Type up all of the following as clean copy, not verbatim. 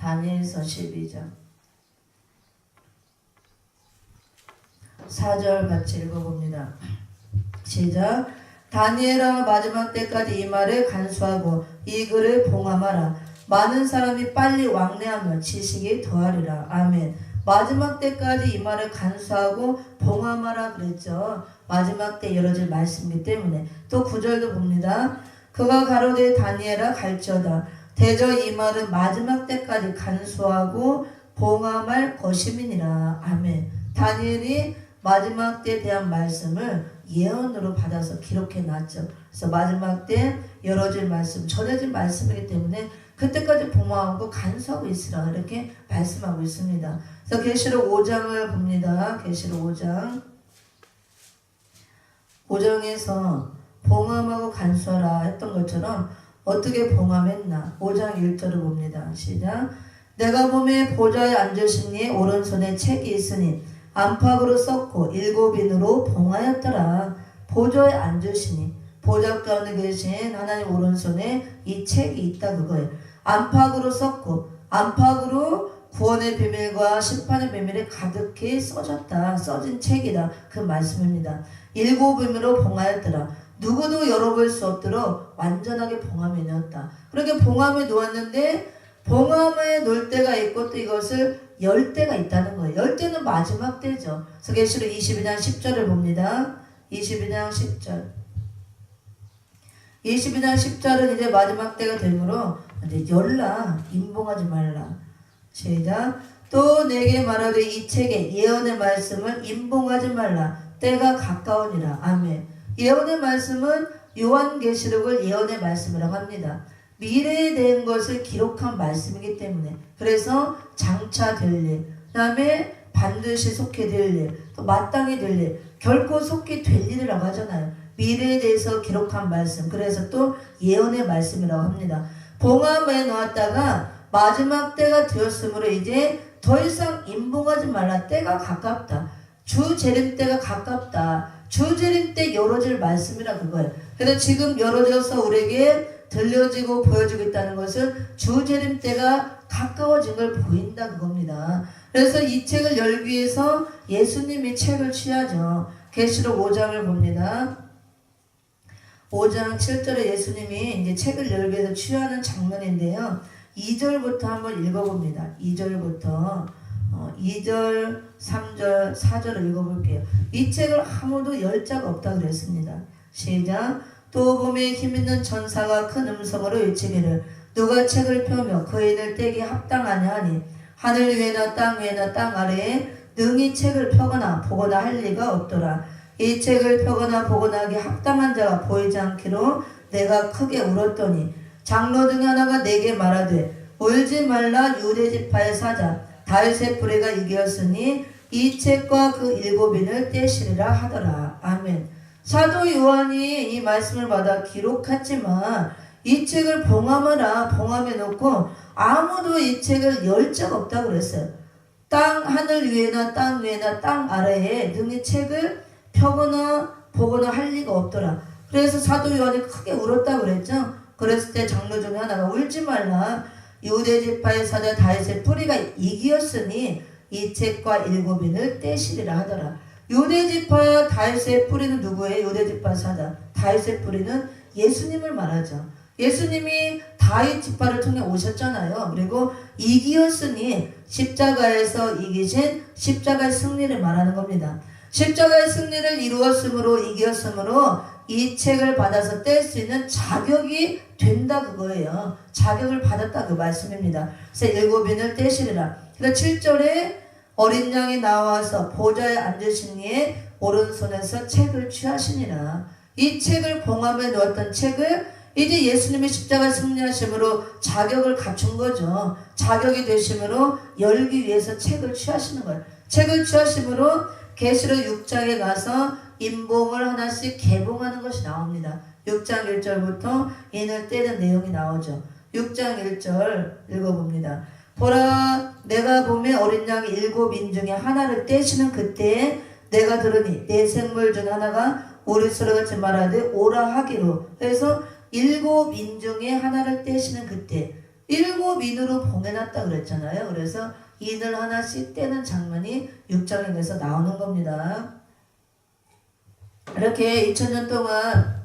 다니엘서 12장 4절 같이 읽어봅니다. 시작. 다니엘아, 마지막 때까지 이 말을 간수하고 이 글을 봉함하라. 많은 사람이 빨리 왕래하며 지식이 더하리라. 아멘. 마지막 때까지 이 말을 간수하고 봉함하라 그랬죠. 마지막 때 이뤄질 말씀이기 때문에. 또 9절도 봅니다. 그가 가로되 다니엘아 갈지어다. 대저 이 말은 마지막 때까지 간수하고 봉함할 것임이니라. 아멘. 다니엘이 마지막 때에 대한 말씀을 예언으로 받아서 기록해 놨죠. 그래서 마지막 때 열어질 말씀, 전해질 말씀이기 때문에 그때까지 봉함하고 간수하고 있으라 이렇게 말씀하고 있습니다. 그래서 계시록 5장을 봅니다. 계시록 5장 5장에서 봉함하고 간수하라 했던 것처럼 어떻게 봉함했나 5장 1절을 봅니다. 시작. 내가 보매 보좌에 앉으신 이의 오른손에 책이 있으니 안팎으로 썼고 7인으로 봉하였더라. 보좌에 앉으시니 보좌 가운데 계신 하나님 오른손에 이 책이 있다 그거예요. 안팎으로 썼고 안팎으로 구원의 비밀과 심판의 비밀이 가득히 써졌다. 써진 책이다. 그 말씀입니다. 7인으로 봉하였더라. 누구도 열어볼 수 없도록 완전하게 봉함에 넣었다. 그렇게 봉함에 놓았는데 봉함에 놓을 때가 있고 또 이것을 열 때가 있다는 거예요. 열 때는 마지막 때죠. 그래서 계시록 22장 10절을 봅니다. 22장 10절 22장 10절은 이제 마지막 때가 되므로 이제 열라. 임봉하지 말라. 시작. 또 내게 말하되 이 책에 예언의 말씀을 임봉하지 말라. 때가 가까우니라. 아멘. 예언의 말씀은 요한계시록을 예언의 말씀이라고 합니다. 미래에 대한 것을 기록한 말씀이기 때문에 그래서 장차 될 일, 그 다음에 반드시 속해 될 일, 또 마땅히 될 일, 결코 속히 될 일이라고 하잖아요. 미래에 대해서 기록한 말씀, 그래서 또 예언의 말씀이라고 합니다. 봉함에 놓았다가 마지막 때가 되었으므로 이제 더 이상 임봉하지 말라. 때가 가깝다. 주 재림 때가 가깝다. 주 재림 때 열어질 말씀이라 그거예요. 그래서 지금 열어져서 우리에게 들려지고 보여지고 있다는 것은 주 재림 때가 가까워진 걸 보인다 그겁니다. 그래서 이 책을 열기 위해서 예수님이 책을 취하죠. 계시록 5장을 봅니다. 5장 7절에 예수님이 이제 책을 열기 위해서 취하는 장면인데요. 2절부터 한번 읽어봅니다. 2절부터 2절, 3절, 4절을 읽어볼게요. 이 책을 아무도 열 자가 없다 그랬습니다. 시작. 또 봄에 힘있는 전사가 큰 음성으로 외치기를 누가 책을 펴며 그 인을 떼기 합당하냐 하니 하늘 위에나 땅 위에나 땅 아래에 능히 책을 펴거나 보거나 할 리가 없더라. 이 책을 펴거나 보거나 하기 합당한 자가 보이지 않기로 내가 크게 울었더니 장로 중에 하나가 내게 말하되 울지 말라. 유대지파의 사자 다윗의 뿌리가 이기었으니 이 책과 그 7인을 떼시리라 하더라. 아멘. 사도 요한이 이 말씀을 받아 기록했지만 이 책을 봉함하라. 봉함에 놓고 아무도 이 책을 열 자가 없다고 그랬어요. 땅 하늘 위에나 땅 위에나 땅 아래에 능히 책을 펴거나 보거나 할 리가 없더라. 그래서 사도 요한이 크게 울었다고 그랬죠. 그랬을 때 장로 중에 하나가 울지 말라. 유대지파의 사자 다윗의 뿌리가 이기었으니 이 책과 7인을 떼시리라 하더라. 유대지파 다윗의 뿌리는 누구예요? 유대지파 사자 다윗의 뿌리는 예수님을 말하죠. 예수님이 다윗 지파를 통해 오셨잖아요. 그리고 이기었으니 십자가에서 이기신 십자가의 승리를 말하는 겁니다. 십자가의 승리를 이루었으므로 이겼으므로 이 책을 받아서 뗄 수 있는 자격이 된다 그거예요. 자격을 받았다 그 말씀입니다. 그래서 7인을 떼시리라. 그래서 7절에 어린 양이 나와서 보좌에 앉으신 이의 오른손에서 책을 취하시니라. 이 책을 봉함에 넣었던 책을 이제 예수님의 십자가 승리하심으로 자격을 갖춘 거죠. 자격이 되심으로 열기 위해서 책을 취하시는 거예요. 책을 취하심으로 계시록 6장에 가서 임봉을 하나씩 개봉하는 것이 나옵니다. 6장 1절부터 인을 떼는 내용이 나오죠. 6장 1절 읽어봅니다. 보라 내가 보매 어린 양이 7인 중에 하나를 떼시는 그때에 내가 들으니 내 생물 중 하나가 우리 소리같이 말하되 오라 하기로. 그래서 7인 중에 하나를 떼시는 그때 일곱 인으로 봉해놨다 그랬잖아요. 그래서 인을 하나씩 떼는 장면이 6장에서 나오는 겁니다. 이렇게 2000년 동안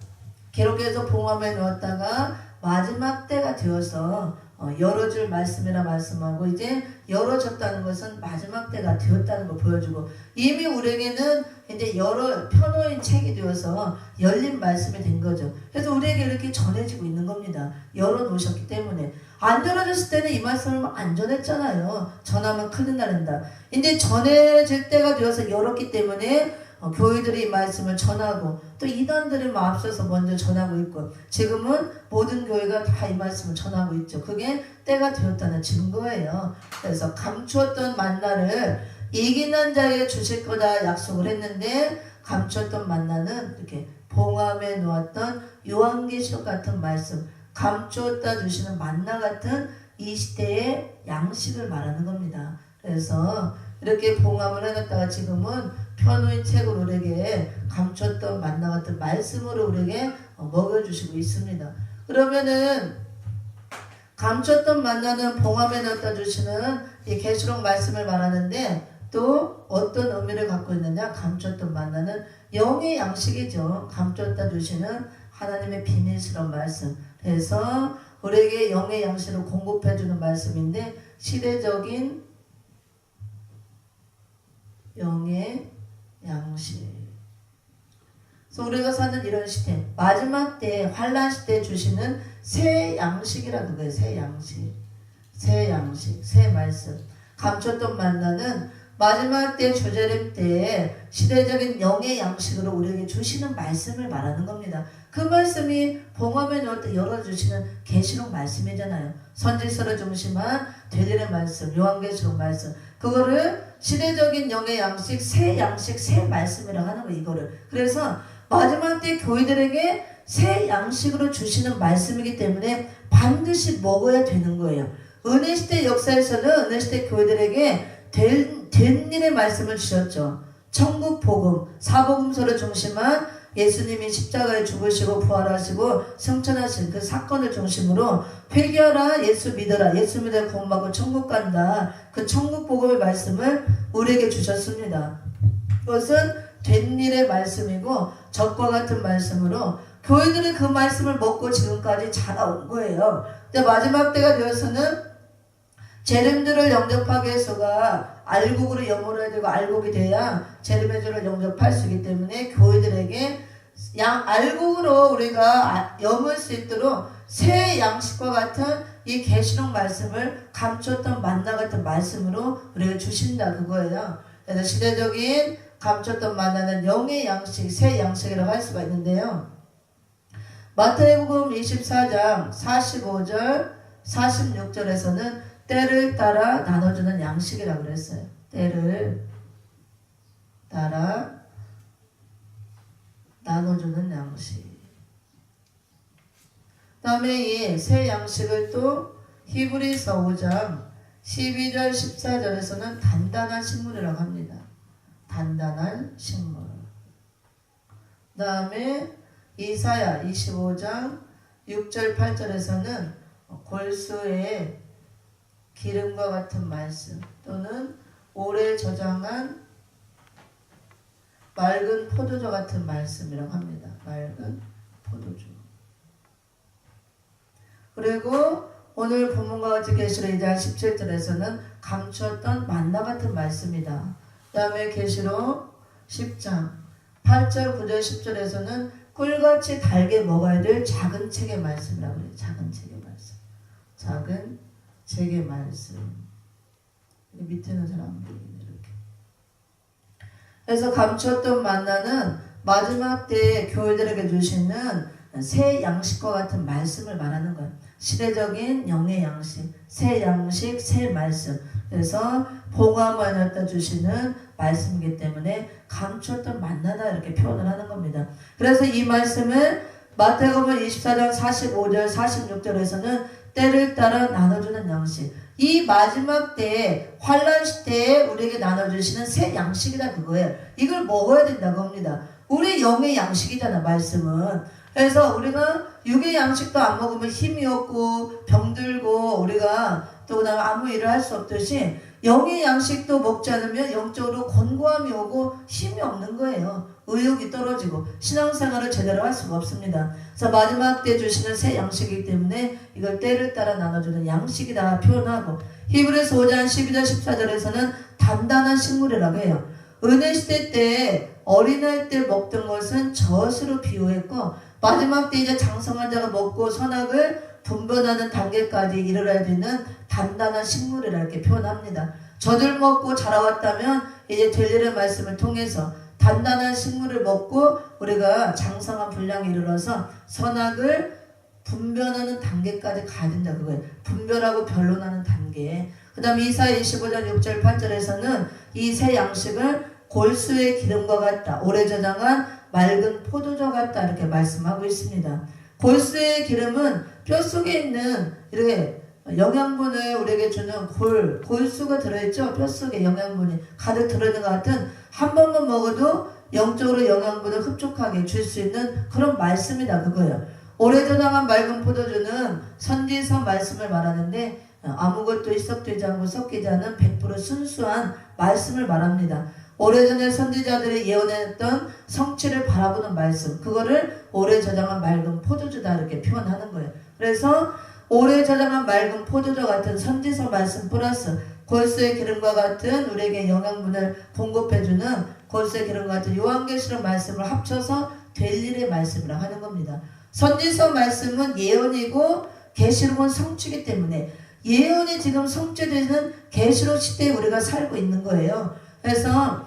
기록해서 봉함해 놓았다가 마지막 때가 되어서 열어줄 말씀이라 말씀하고 이제 열어졌다는 것은 마지막 때가 되었다는 걸 보여주고 이미 우리에게는 이제 펴놓인 책이 되어서 열린 말씀이 된 거죠. 그래서 우리에게 이렇게 전해지고 있는 겁니다. 열어놓으셨기 때문에. 안 전해졌을 때는 이 말씀을 안 전했잖아요. 전하면 큰일 나는다. 이제 전해질 때가 되어서 열었기 때문에 교회들이 이 말씀을 전하고 또 이단들이 앞서서 먼저 전하고 있고 지금은 모든 교회가 다 이 말씀을 전하고 있죠. 그게 때가 되었다는 증거예요. 그래서 감추었던 만나를 이기는 자에게 주실 거다 약속을 했는데 감추었던 만나는 이렇게 봉함해 놓았던 요한계시록 같은 말씀 감추었다 주시는 만나 같은 이 시대의 양식을 말하는 겁니다. 그래서 이렇게 봉함을 해놨다가 지금은 펴놓인 책으로 우리에게 감췄던 만나 같은 말씀으로 우리에게 먹여주시고 있습니다. 그러면은 감췄던 만나는 봉함에 넣었다 주시는 이 계시록 말씀을 말하는데 또 어떤 의미를 갖고 있느냐? 감췄던 만나는 영의 양식이죠. 감췄다 주시는 하나님의 비밀스러운 말씀. 그래서 우리에게 영의 양식을 공급해주는 말씀인데 시대적인 영의 양식. 그래서 우리가 사는 이런 시대, 마지막 때 환란 시대에 주시는 새 양식이라는 거예요. 새 양식, 새 양식, 새 말씀. 감췄던 만나는 마지막 때 주재림 때에 시대적인 영의 양식으로 우리에게 주시는 말씀을 말하는 겁니다. 그 말씀이 봉함에 넣을 때 열어주시는 계시록 말씀이잖아요. 선지서를 중심한 되리는 말씀, 요한계시록 말씀. 그거를 시대적인 영의 양식, 새 말씀이라고 하는 거예요. 이거를. 그래서 마지막 때 교회들에게 새 양식으로 주시는 말씀이기 때문에 반드시 먹어야 되는 거예요. 은혜시대 역사에서는 은혜시대 교회들에게 된 일의 말씀을 주셨죠. 천국 복음, 사복음서를 중심한 예수님이 십자가에 죽으시고 부활하시고 승천하신 그 사건을 중심으로 회개하라, 예수 믿어라, 예수 믿어 구원받고 천국 간다. 그 천국 복음의 말씀을 우리에게 주셨습니다. 그것은 된 일의 말씀이고 적과 같은 말씀으로 교회들이 그 말씀을 먹고 지금까지 자라온 거예요. 근데 마지막 때가 되어서는 재림들을 영접하기 위해서가 알곡으로 염원해야 되고 알곡이 돼야 재림의 주를 영접할 수 있기 때문에 교회들에게 알곡으로 우리가 염을 수 있도록 새 양식과 같은 이 계시록 말씀을 감췄던 만나 같은 말씀으로 우리가 주신다 그거예요. 그래서 시대적인 감췄던 만나는 영의 양식, 새 양식이라고 할 수가 있는데요. 마태복음 24장 45절 46절에서는 때를 따라 나눠주는 양식이라고 그랬어요. 때를 따라 나눠주는 양식. 다음에 이 새 양식을 또 히브리서 5장 12절 14절에서는 단단한 식물이라고 합니다. 단단한 식물. 다음에 이사야 25장 6절 8절에서는 골수의 기름과 같은 말씀 또는 오래 저장한 맑은 포도주 같은 말씀이라고 합니다. 맑은 포도주. 그리고 오늘 본문과 같이 계시록 2장 17절에서는 감추었던 만나 같은 말씀이다. 그 다음에 계시록 10장 8절 9절 10절에서는 꿀같이 달게 먹어야 될 작은 책의 말씀이라고 해요. 작은 책의 말씀. 작은 책의 말씀. 밑에는 잘 안 보이네 이렇게. 그래서 감추었던 만나는 마지막 때에 교회들에게 주시는 새 양식과 같은 말씀을 말하는 거예요. 시대적인 영의 양식, 새 양식, 새 말씀. 그래서 봉함을 갖다 주시는 말씀이기 때문에 감추었던 만나다 이렇게 표현을 하는 겁니다. 그래서 이 말씀을 마태복음 24장 45절 46절에서는 때를 따라 나눠주는 양식. 이 마지막 때에 환란 시대에 우리에게 나눠주시는 새 양식이다 그거예요. 이걸 먹어야 된다고 합니다. 우리 영의 양식이잖아 말씀은. 그래서 우리가 육의 양식도 안 먹으면 힘이 없고 병들고 우리가 또 그다음에 아무 일을 할 수 없듯이 영의 양식도 먹지 않으면 영적으로 곤고함이 오고 힘이 없는 거예요. 의욕이 떨어지고 신앙생활을 제대로 할 수가 없습니다. 그래서 마지막 때 주시는 새 양식이기 때문에 이걸 때를 따라 나눠주는 양식이다 표현하고, 히브리서 5장 12절 14절에서는 단단한 식물이라고 해요. 은혜 시대 때 어린아이 때 먹던 것은 젖으로 비유했고, 마지막 때 이제 장성한 자가 먹고 선악을 분별하는 단계까지 이르러야 되는 단단한 식물이라 이렇게 표현합니다. 젖을 먹고 자라왔다면 이제 될 일의 말씀을 통해서 단단한 식물을 먹고 우리가 장성한 분량에 이르러서 선악을 분별하는 단계까지 가야 된다 그거예요. 분별하고 변론하는 단계. 그 다음에 이사야 25장 6절 8절에서는 이 새 양식을 골수의 기름과 같다, 오래 저장한 맑은 포도주 같다 이렇게 말씀하고 있습니다. 골수의 기름은 뼈 속에 있는 이렇게 영양분을 우리에게 주는 골수가 들어있죠. 뼈 속에 영양분이 가득 들어있는 것 같은, 한 번만 먹어도 영적으로 영양분을 흡족하게 줄 수 있는 그런 말씀이다 그거예요. 오래 저장한 맑은 포도주는 선지서 말씀을 말하는데 아무것도 희석되지 않고 섞이지 않은 100% 순수한 말씀을 말합니다. 오래전에 선지자들이 예언했던 성취를 바라보는 말씀, 그거를 오래 저장한 맑은 포도주다 이렇게 표현하는 거예요. 그래서 오래 저장한 맑은 포도주 같은 선지서 말씀 플러스 골수의 기름과 같은 우리에게 영양분을 공급해주는 골수의 기름과 같은 요한계시록 말씀을 합쳐서 될 일의 말씀이라고 하는 겁니다. 선지서 말씀은 예언이고 계시록은 성취이기 때문에 예언이 지금 성취되는 계시록 시대에 우리가 살고 있는 거예요. 그래서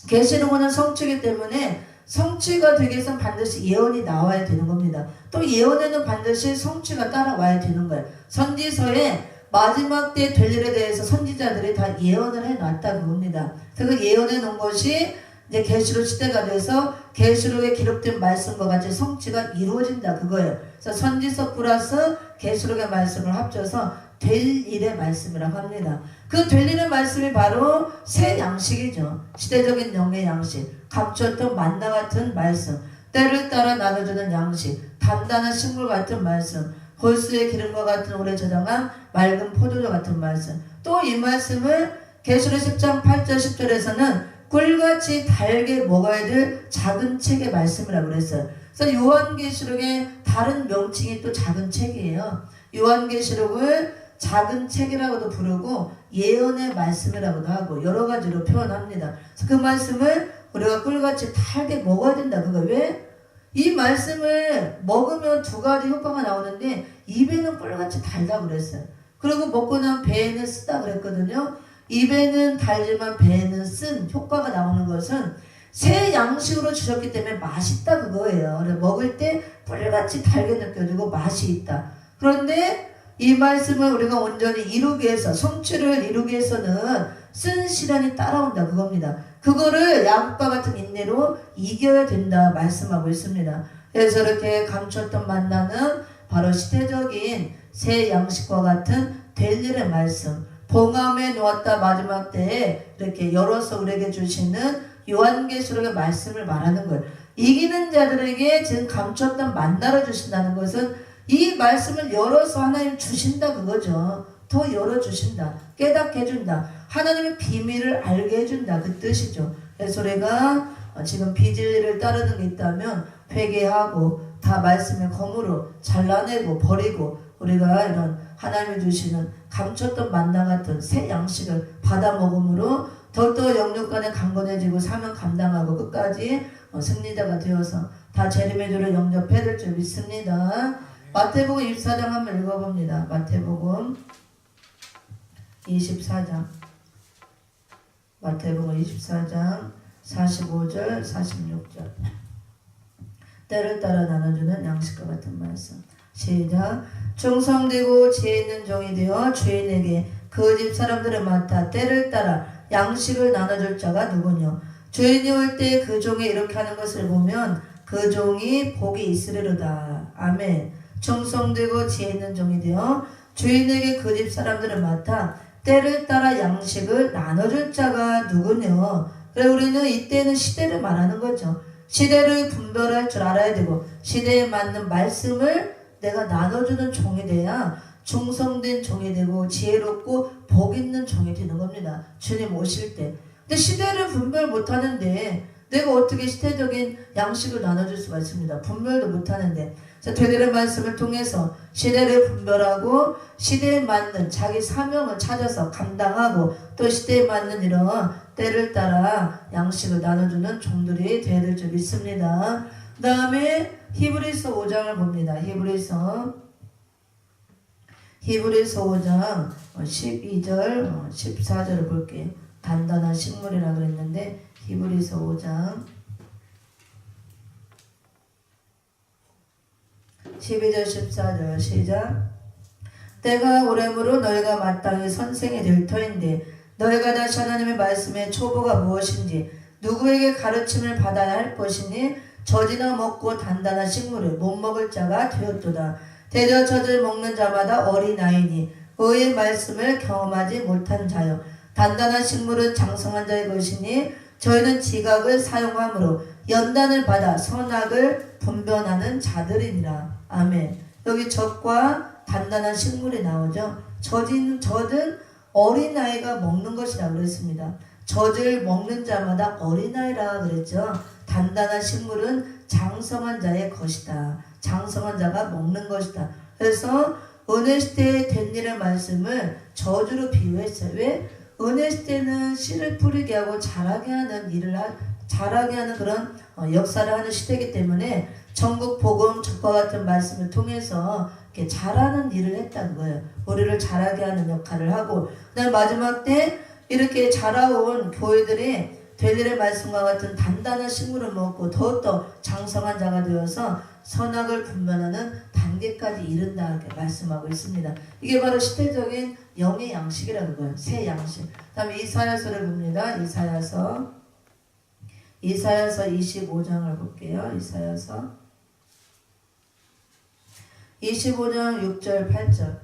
계시록은 성취이기 때문에 성취가 되기 위해서는 반드시 예언이 나와야 되는 겁니다. 또 예언에는 반드시 성취가 따라와야 되는 거예요. 선지서에 마지막 때 될 일에 대해서 선지자들이 다 예언을 해놨다 그겁니다. 그 예언해 놓은 것이 이제 계시록 시대가 돼서 계시록에 기록된 말씀과 같이 성취가 이루어진다 그거예요. 그래서 선지서 플러스 계시록의 말씀을 합쳐서 될 일의 말씀이라고 합니다. 그 될 일의 말씀이 바로 새 양식이죠. 시대적인 영의 양식, 감췄던 만나 같은 말씀, 때를 따라 나눠주는 양식, 단단한 식물 같은 말씀, 골수의 기름과 같은 오래 저장한 맑은 포도주 같은 말씀. 또 이 말씀을 계시록 10장 8절 10절에서는 꿀같이 달게 먹어야 될 작은 책의 말씀이라고 그랬어요. 그래서 요한계시록의 다른 명칭이 또 작은 책이에요. 요한계시록을 작은 책이라고도 부르고 예언의 말씀이라고도 하고 여러 가지로 표현합니다. 그래서 그 말씀을 우리가 꿀같이 달게 먹어야 된다. 그거 왜? 이 말씀을 먹으면 두 가지 효과가 나오는데 입에는 꿀같이 달다고 그랬어요. 그리고 먹고 난 배에는 쓰다 그랬거든요. 입에는 달지만 배에는 쓴 효과가 나오는 것은 새 양식으로 주셨기 때문에 맛있다 그거예요. 그래서 먹을 때 꿀같이 달게 느껴지고 맛이 있다. 그런데 이 말씀을 우리가 온전히 이루기 위해서, 성취를 이루기 위해서는 쓴 시련이 따라온다 그겁니다. 그거를 야곱과 같은 인내로 이겨야 된다 말씀하고 있습니다. 그래서 이렇게 감췄던 만나는 바로 시대적인 새 양식과 같은 될 일의 말씀, 봉함에 놓았다 마지막 때에 이렇게 열어서 우리에게 주시는 요한계시록의 말씀을 말하는 거예요. 이기는 자들에게 지금 감췄던 만나를 주신다는 것은 이 말씀을 열어서 하나님 주신다 그거죠. 더 열어주신다, 깨닫게 해준다, 하나님의 비밀을 알게 해준다 그 뜻이죠. 그래서 우리가 지금 비진리를 따르는 게 있다면 회개하고 다 말씀의 검으로 잘라내고 버리고 우리가 이런 하나님이 주시는 감췄던 만나 같은 새 양식을 받아 먹음으로 더욱더 영육간에 강건해지고 사명 감당하고 끝까지 승리자가 되어서 다 재림의 주를 영접해야 될 줄 믿습니다. 마태복음 24장 한번 읽어봅니다. 마태복음 24장, 마태복음 24장 45절 46절. 때를 따라 나눠주는 양식과 같은 말씀. 시작. 충성되고 지혜 있는 종이 되어 주인에게 그 집 사람들을 맡아 때를 따라 양식을 나눠줄 자가 누구뇨? 주인이 올 때 그 종이 이렇게 하는 것을 보면 그 종이 복이 있으리로다. 아멘. 충성되고 지혜 있는 종이 되어 주인에게 그 집 사람들을 맡아 때를 따라 양식을 나눠줄 자가 누구뇨? 그래 우리는 이때는 시대를 말하는 거죠. 시대를 분별할 줄 알아야 되고 시대에 맞는 말씀을 내가 나눠주는 종이 돼야 충성된 종이 되고 지혜롭고 복 있는 종이 되는 겁니다. 주님 오실 때. 근데 시대를 분별 못하는데 내가 어떻게 시대적인 양식을 나눠줄 수가 있습니다. 분별도 못하는데. 되들의 말씀을 통해서 시대를 분별하고 시대에 맞는 자기 사명을 찾아서 감당하고 또 시대에 맞는 이런 때를 따라 양식을 나눠주는 종들이 되어야 될 줄 믿습니다. 그 다음에 히브리서 5장을 봅니다. 히브리서 5장 12절 14절을 볼게요. 단단한 식물이라고 그랬는데 히브리서 5장 12절 14절 시작. 때가 오래므로 너희가 마땅히 선생이 될 터인데 너희가 다시 하나님의 말씀의 초보가 무엇인지 누구에게 가르침을 받아야 할 것이니 젖이나 먹고 단단한 식물을 못 먹을 자가 되었도다. 대저 젖을 먹는 자마다 어린아이니 의의 말씀을 경험하지 못한 자요. 단단한 식물은 장성한 자의 것이니 저희는 지각을 사용함으로 연단을 받아 선악을 분별하는 자들이니라. 아멘. 여기 젖과 단단한 식물이 나오죠. 젖은 어린아이가 먹는 것이라 그랬습니다. 젖을 먹는 자마다 어린아이라 그랬죠. 단단한 식물은 장성한 자의 것이다. 장성한 자가 먹는 것이다. 그래서 은혜 시대에 된 일의 말씀을 저주로 비유했어요. 왜? 은혜 시대는 씨를 뿌리게 하고 자라게 하는 그런 역사를 하는 시대이기 때문에 전국 복음 적과 같은 말씀을 통해서 이렇게 자라는 일을 했다는 거예요. 우리를 자라게 하는 역할을 하고, 그다음 마지막 때 이렇게 자라온 교회들이 될 일의 말씀과 같은 단단한 식물을 먹고 더욱더 장성한 자가 되어서 선악을 분별하는 단계까지 이른다 이렇게 말씀하고 있습니다. 이게 바로 시대적인 영의 양식이라는 거예요. 새 양식. 다음에 이사야서를 봅니다. 이사야서 25장을 볼게요. 이사야서 25장 6절 8절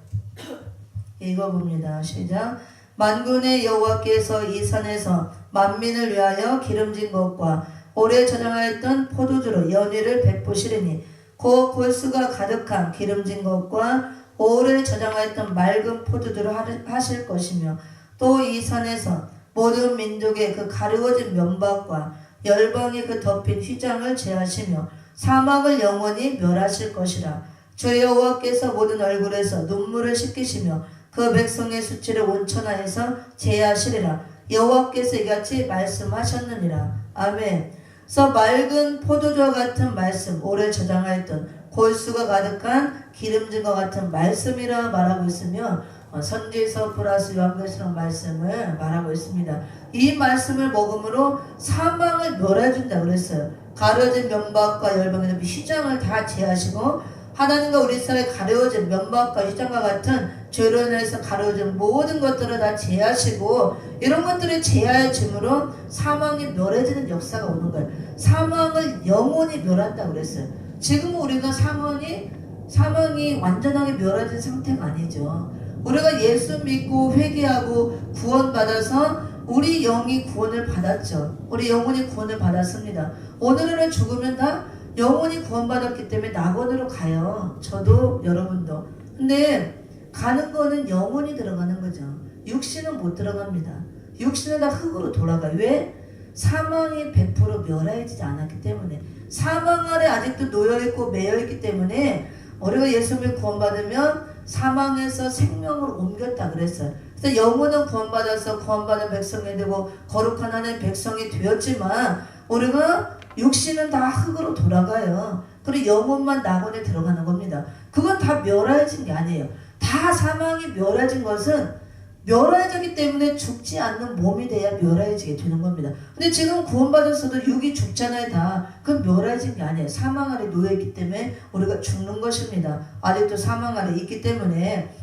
읽어봅니다. 시작. 만군의 여호와께서 이 산에서 만민을 위하여 기름진 것과 오래 저장하였던 포도주로 연회를 베푸시리니 곧 골수가 가득한 기름진 것과 오래 저장하였던 맑은 포도주로 하실 것이며 또 이 산에서 모든 민족의 그 가르워진 면박과 열방의 그 덮인 휘장을 제하시며 사막을 영원히 멸하실 것이라. 주 여호와께서 모든 얼굴에서 눈물을 씻기시며 그 백성의 수치를 온천하에서 제하시리라. 여호와께서 이같이 말씀하셨느니라. 아멘. 그래서 맑은 포도주와 같은 말씀, 오래 저장하였던 골수가 가득한 기름진 것 같은 말씀이라 말하고 있으며 선지서 플러스 요한계시록 말씀을 말하고 있습니다. 이 말씀을 먹음으로 사망을 멸해준다 그랬어요. 가려진 면박과 열방의 휘장을 다 제하시고 하나님과 우리 사이에 가려진 면박과 휘장과 같은 죄로 인해서 가려진 모든 것들을 다 제하시고 이런 것들이 제하여짐으로 사망이 멸해지는 역사가 오는 거예요. 사망을 영원히 멸한다고 그랬어요. 지금 우리가 사망이 완전하게 멸해진 상태가 아니죠. 우리가 예수 믿고 회개하고 구원받아서 우리 영이 구원을 받았죠. 우리 영혼이 구원을 받았습니다. 오늘은 죽으면 다 영혼이 구원받았기 때문에 낙원으로 가요. 저도 여러분도. 근데 가는 거는 영혼이 들어가는 거죠. 육신은 못 들어갑니다. 육신은 다 흙으로 돌아가요. 왜? 사망이 100% 멸하여지지 않았기 때문에. 사망 아래 아직도 놓여있고 매여있기 때문에 우리가 예수님을 구원받으면 사망에서 생명으로 옮겼다 그랬어요. 그래서 영혼은 구원받아서 구원받은 백성이 되고 거룩한 하나님의 백성이 되었지만 우리가 육신은 다 흙으로 돌아가요. 그리고 영혼만 낙원에 들어가는 겁니다. 그건 다 멸해진 게 아니에요. 다 사망이 멸해진 것은 멸해지기 때문에 죽지 않는 몸이 돼야 멸해지게 되는 겁니다. 근데 지금 구원받았어도 육이 죽잖아요. 다. 그건 멸해진 게 아니에요. 사망 아래 놓여있기 때문에 우리가 죽는 것입니다. 아직도 사망 아래 있기 때문에.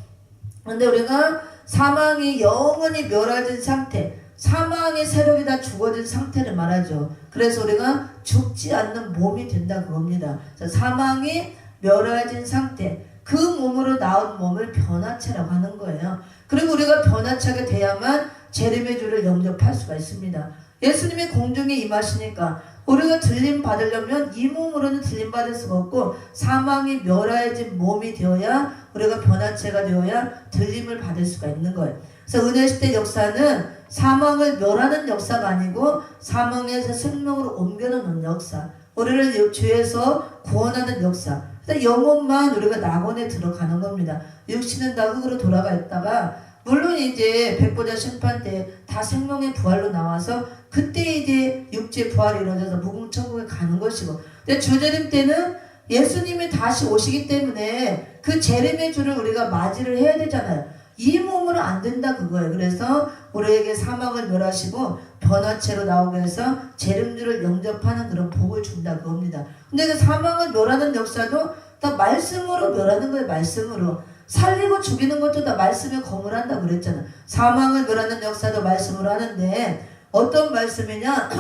근데 우리가 사망이 영원히 멸해진 상태, 사망의 세력이 다 죽어진 상태를 말하죠. 그래서 우리가 죽지 않는 몸이 된다 그겁니다. 사망이 멸해진 상태, 그 몸으로 나온 몸을 변화체라고 하는 거예요. 그리고 우리가 변화체가 돼야만 재림의 주를 영접할 수가 있습니다. 예수님이 공중에 임하시니까 우리가 들림 받으려면 이 몸으로는 들림 받을 수가 없고 사망이 멸하여진 몸이 되어야 우리가 변화체가 되어야 들림을 받을 수가 있는 거예요. 그래서 은혜 시대 역사는 사망을 멸하는 역사가 아니고 사망에서 생명으로 옮겨놓는 역사, 우리를 죄에서 구원하는 역사. 영혼만 우리가 낙원에 들어가는 겁니다. 육신은 다 흙으로 돌아가 있다가 물론 이제 백보자 심판 때 다 생명의 부활로 나와서 그때 이제 육체 부활이 이루어져서 무궁천국에 가는 것이고, 근데 주재림 때는 예수님이 다시 오시기 때문에 그 재림의 주를 우리가 맞이를 해야 되잖아요. 이 몸으로 안 된다 그거예요. 그래서 우리에게 사망을 멸하시고 변화체로 나오게 해서 재림주를 영접하는 그런 복을 준다 그겁니다. 근데 그 사망을 멸하는 역사도 다 말씀으로 멸하는 거예요. 말씀으로. 살리고 죽이는 것도 다 말씀에 거물한다 그랬잖아. 사망을 멸하는 역사도 말씀으로 하는데 어떤 말씀이냐?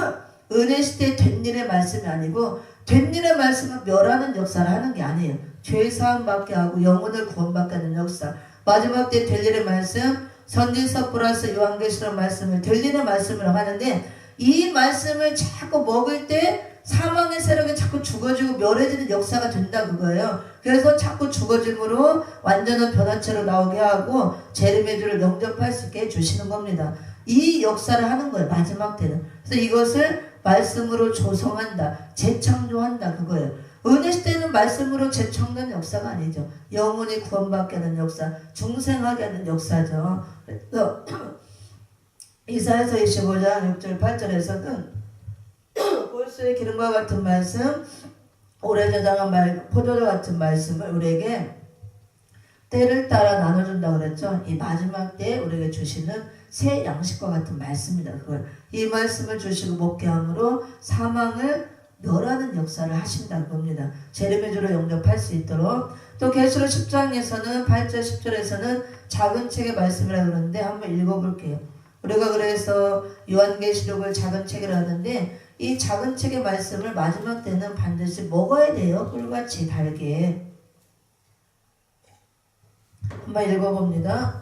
은혜 시대에 된 일의 말씀이 아니고 된 일의 말씀은 멸하는 역사를 하는 게 아니에요. 죄사함 받게 하고 영혼을 구원받게 하는 역사. 마지막 때 될 일의 말씀, 선지서 플러스 요한계시록 말씀을 될 일의 말씀을 하는데 이 말씀을 자꾸 먹을 때 사망의 세력이 자꾸 죽어지고 멸해지는 역사가 된다 그거예요. 그래서 자꾸 죽어짐으로 완전한 변화체로 나오게 하고 재림의 주를 영접할 수 있게 해주시는 겁니다. 이 역사를 하는 거예요. 마지막 때는. 그래서 이것을 말씀으로 조성한다, 재창조한다 그거예요. 은혜 시대는 말씀으로 재창조하는 역사가 아니죠. 영혼이 구원받게 하는 역사, 중생하게 하는 역사죠. 그래서 이사야서 25장 6절 8절에서는 골수의 기름과 같은 말씀, 오래 저장한 포도주 같은 말씀을 우리에게 때를 따라 나눠준다고 그랬죠. 이 마지막 때에 우리에게 주시는 새 양식과 같은 말씀이다. 그걸 이 말씀을 주시고 먹게 함으로 사망을 멸하는 역사를 하신다는 겁니다. 재림의 주를 영접할 수 있도록. 또 계시록 10장에서는 8절 10절에서는 작은 책의 말씀이라고 그러는데 한번 읽어볼게요. 우리가 그래서 요한계시록을 작은 책이라 하는데 이 작은 책의 말씀을 마지막 때는 반드시 먹어야 돼요. 꿀같이 달게. 한번 읽어봅니다.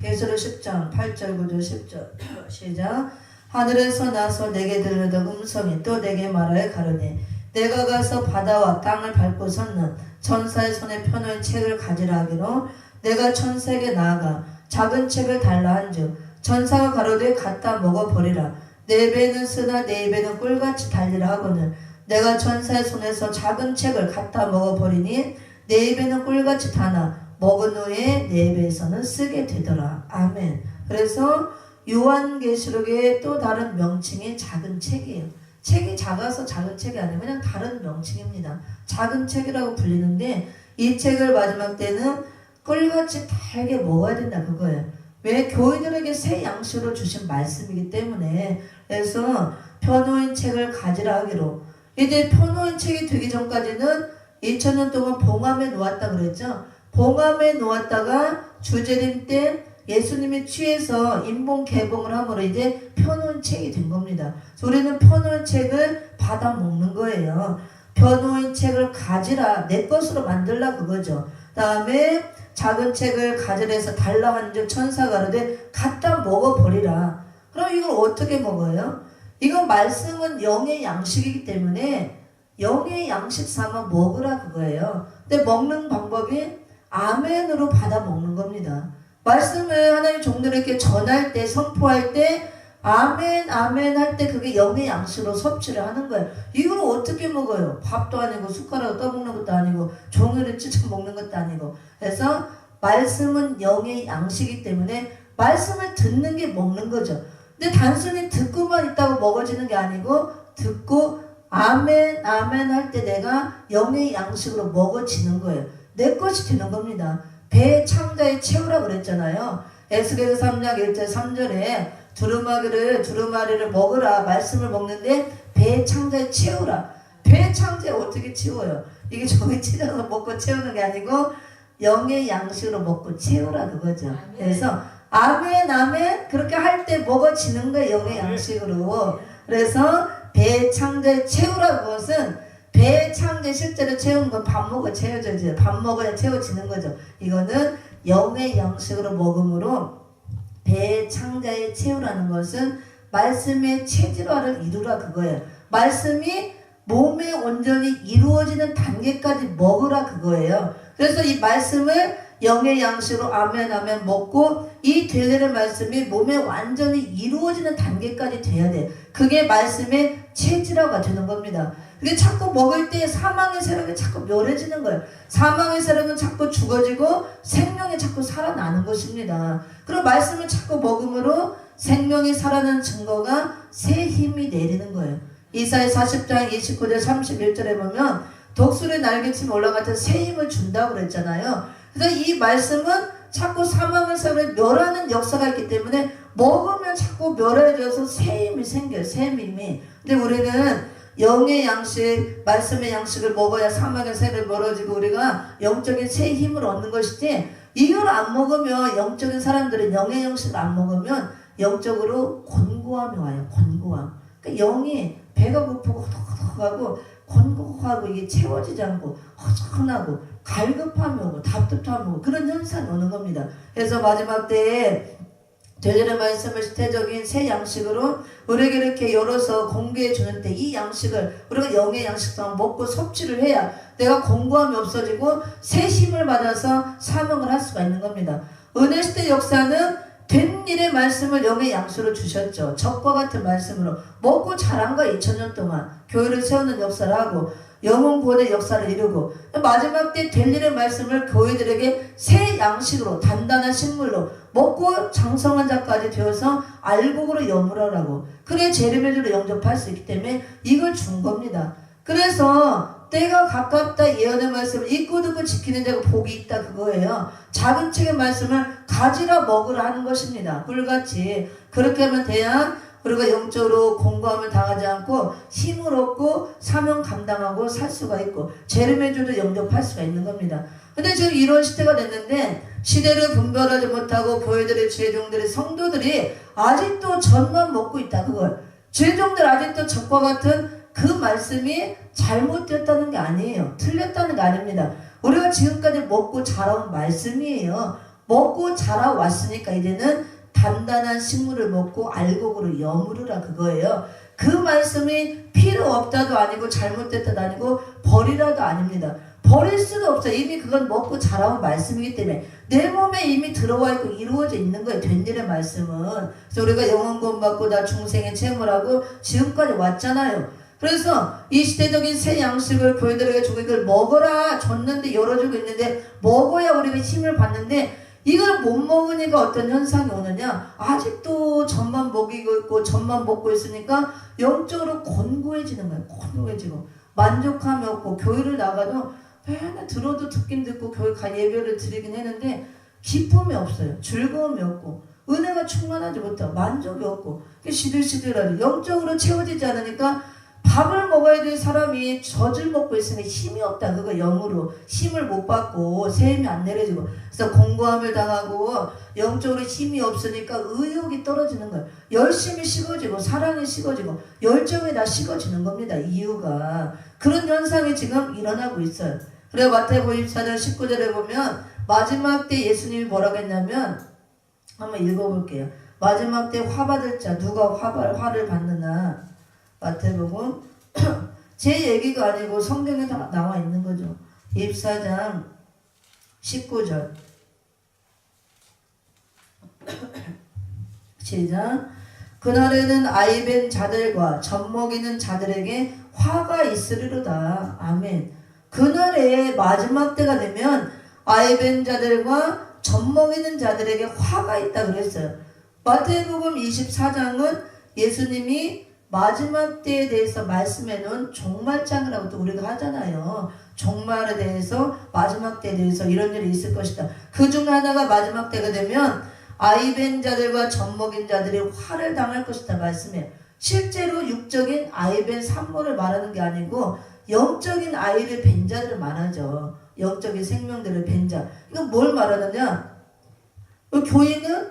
계시록 10장 8절 9절 10절 시작. 하늘에서 나서 내게 들려던 음성이 또 내게 말하여 가로되 내가 가서 바다와 땅을 밟고 섰는 천사의 손에 펴놓은 책을 가지라 하기로 내가 천사에게 나아가 작은 책을 달라 한즉 천사가 가로되 갖다 먹어버리라. 내 입에는 쓰나 내 입에는 꿀같이 달리라 하고는 내가 천사의 손에서 작은 책을 갖다 먹어버리니 내 입에는 꿀같이 다나 먹은 후에 내 입에서는 쓰게 되더라. 아멘. 그래서 요한계시록의 또 다른 명칭이 작은 책이에요. 책이 작아서 작은 책이 아니고 그냥 다른 명칭입니다. 작은 책이라고 불리는데 이 책을 마지막 때는 꿀같이 달게 먹어야 된다 그거예요. 왜? 교인들에게 새 양식으로 주신 말씀이기 때문에. 그래서 펴놓은 책을 가지라 하기로. 이제 펴놓은 책이 되기 전까지는 2000년 동안 봉함에 놓았다 그랬죠. 봉함에 놓았다가 주재림 때 예수님이 취해서 인봉 개봉을 함으로 이제 펴놓은 책이 된 겁니다. 우리는 펴놓은 책을 받아 먹는 거예요. 펴놓은 책을 가지라, 내 것으로 만들라 그거죠. 다음에 작은 책을 가지라 해서 달라 한즉 천사가 그러되 갖다 먹어버리라. 그럼 이걸 어떻게 먹어요? 이거 말씀은 영의 양식이기 때문에 영의 양식 삼아 먹으라 그거예요. 근데 먹는 방법이 아멘으로 받아 먹는 겁니다. 말씀을 하나님 종들에게 전할 때, 선포할 때 아멘 아멘 할 때 그게 영의 양식으로 섭취를 하는 거예요. 이걸 어떻게 먹어요? 밥도 아니고 숟가락으로 떠먹는 것도 아니고 종이를 찢어 먹는 것도 아니고. 그래서 말씀은 영의 양식이기 때문에 말씀을 듣는 게 먹는 거죠. 근데 단순히 듣고만 있다고 먹어지는 게 아니고 듣고 아멘 아멘 할 때 내가 영의 양식으로 먹어지는 거예요. 내 것이 되는 겁니다. 배 창자에 채우라 그랬잖아요. 에스겔서 3장 1절 3절에 두루마리를 먹으라 말씀을 먹는데 배 창자에 채우라. 배 창자에 어떻게 채워요? 이게 종이 찢어서 먹고 채우는 게 아니고 영의 양식으로 먹고 채우라 그거죠. 그래서 아멘 아멘 그렇게 할 때 먹어지는 거예요. 영의 양식으로. 그래서 배 창자에 채우라 그것은 배 창제 실제로 채우는 건 밥 먹어 채워져야지. 밥 먹어야 채워지는 거죠. 이거는 영의 양식으로 먹음으로 배창자의 채우라는 것은 말씀의 체질화를 이루라 그거예요. 말씀이 몸에 온전히 이루어지는 단계까지 먹으라 그거예요. 그래서 이 말씀을 영의 양식으로 아멘 아멘 먹고 이 되는 말씀이 몸에 완전히 이루어지는 단계까지 돼야 돼. 그게 말씀의 체질화가 되는 겁니다. 그게 자꾸 먹을 때 사망의 세력이 자꾸 멸해지는 거예요. 사망의 세력은 자꾸 죽어지고 생명이 자꾸 살아나는 것입니다. 그리고 말씀을 자꾸 먹음으로 생명이 살아나는 증거가 새 힘이 내리는 거예요. 이사야 40장 29절 31절에 보면 독수리 날개치면 올라갔던 새 힘을 준다고 그랬잖아요. 그래서 이 말씀은 자꾸 사망의 세력을 멸하는 역사가 있기 때문에 먹으면 자꾸 멸해져서 새 힘이 생겨요. 새 힘이. 근데 우리는 영의 양식, 말씀의 양식을 먹어야 사망의 세력을 멀어지고 우리가 영적인 새 힘을 얻는 것이지, 이걸 안 먹으면 영적인 사람들은 영의 양식을 안 먹으면 영적으로 곤고함이 와요. 곤고함. 그러니까 영이 배가 고프고 허덕허덕하고 곤고하고 이게 채워지지 않고 허전하고 갈급함이 오고 답답함이 오고 그런 현상이 오는 겁니다. 그래서 마지막 때에 되리는 말씀을 실태적인 새 양식으로 우리에게 이렇게 열어서 공개해 주는 때 이 양식을 우리가 영의 양식처럼 먹고 섭취를 해야 내가 공고함이 없어지고 새 힘을 받아서 사명을 할 수가 있는 겁니다. 은혜 시대 역사는 된 일의 말씀을 영의 양식으로 주셨죠. 적과 같은 말씀으로 먹고 자란 거 2000년 동안 교회를 세우는 역사를 하고 영혼 구원의 역사를 이루고, 마지막 때 될 일의 말씀을 교회들에게 새 양식으로 단단한 식물로 먹고 장성한 자까지 되어서 알곡으로 여물어라고, 그래 재림의주로 영접할 수 있기 때문에 이걸 준 겁니다. 그래서 때가 가깝다 예언의 말씀을 읽고 듣고 지키는 자가 복이 있다 그거예요. 작은 책의 말씀을 가지라 먹으라 하는 것입니다. 꿀같이 그렇게 하면 돼야 우리가 영적으로 공고함을 당하지 않고 힘을 얻고 사명 감당하고 살 수가 있고 재림의 주도 영접할 수가 있는 겁니다. 근데 지금 이런 시대가 됐는데 시대를 분별하지 못하고 교회들의 죄종들의 성도들이 아직도 젖만 먹고 있다 그걸. 죄종들 아직도 젖과 같은 그 말씀이 잘못되었다는 게 아니에요. 틀렸다는 게 아닙니다. 우리가 지금까지 먹고 자라온 말씀이에요. 먹고 자라왔으니까 이제는 단단한 식물을 먹고 알곡으로 여무르라 그거예요. 그 말씀이 필요 없다도 아니고 잘못됐다도 아니고 버리라도 아닙니다. 버릴 수가 없어요. 이미 그건 먹고 자라온 말씀이기 때문에 내 몸에 이미 들어와 있고 이루어져 있는 거예요. 된 일의 말씀은. 그래서 우리가 영혼 구원 받고 나 중생의 체험을 하고 지금까지 왔잖아요. 그래서 이 시대적인 새 양식을 교회들에게 주고 이걸 먹어라 줬는데 열어주고 있는데 먹어야 우리가 힘을 받는데 이걸 못 먹으니까 어떤 현상이 오느냐, 아직도 젖만 먹이고 있고 젖만 먹고 있으니까 영적으로 곤고해지는 거예요. 곤고해지고 만족함이 없고 교회를 나가도 맨날 들어도 듣긴 듣고 교회 예배를 드리긴 했는데 기쁨이 없어요. 즐거움이 없고 은혜가 충만하지 못하고 만족이 없고 시들시들하죠. 영적으로 채워지지 않으니까 밥을 먹어야 될 사람이 젖을 먹고 있으면 힘이 없다. 그거 영으로 힘을 못 받고 새 힘이 안 내려지고 그래서 공고함을 당하고 영적으로 힘이 없으니까 의욕이 떨어지는 거예요. 열심히 식어지고 사랑이 식어지고 열정이 다 식어지는 겁니다. 이유가 그런 현상이 지금 일어나고 있어요. 그래서 마태복음 24장 19절에 보면 마지막 때 예수님이 뭐라고 했냐면 한번 읽어볼게요. 마지막 때 화 받을 자 누가 화를 받느냐. 마태복음 제 얘기가 아니고 성경에 다 나와 있는 거죠. 24장 19절 시작. 그날에는 아이벤 자들과 젖먹이는 자들에게 화가 있으리로다. 아멘. 그날에 마지막 때가 되면 아이벤 자들과 젖먹이는 자들에게 화가 있다 그랬어요. 마태복음 24장은 예수님이 마지막 때에 대해서 말씀해 놓은 종말장이라고 또 우리가 하잖아요. 종말에 대해서 마지막 때에 대해서 이런 일이 있을 것이다. 그 중 하나가 마지막 때가 되면 아이벤 자들과 젖먹인 자들이 화를 당할 것이다 말씀해요. 실제로 육적인 아이벤 산모를 말하는 게 아니고 영적인 아이를 뵌 자들을 말하죠. 영적인 생명들을 뵌 자. 이건 뭘 말하느냐? 교회는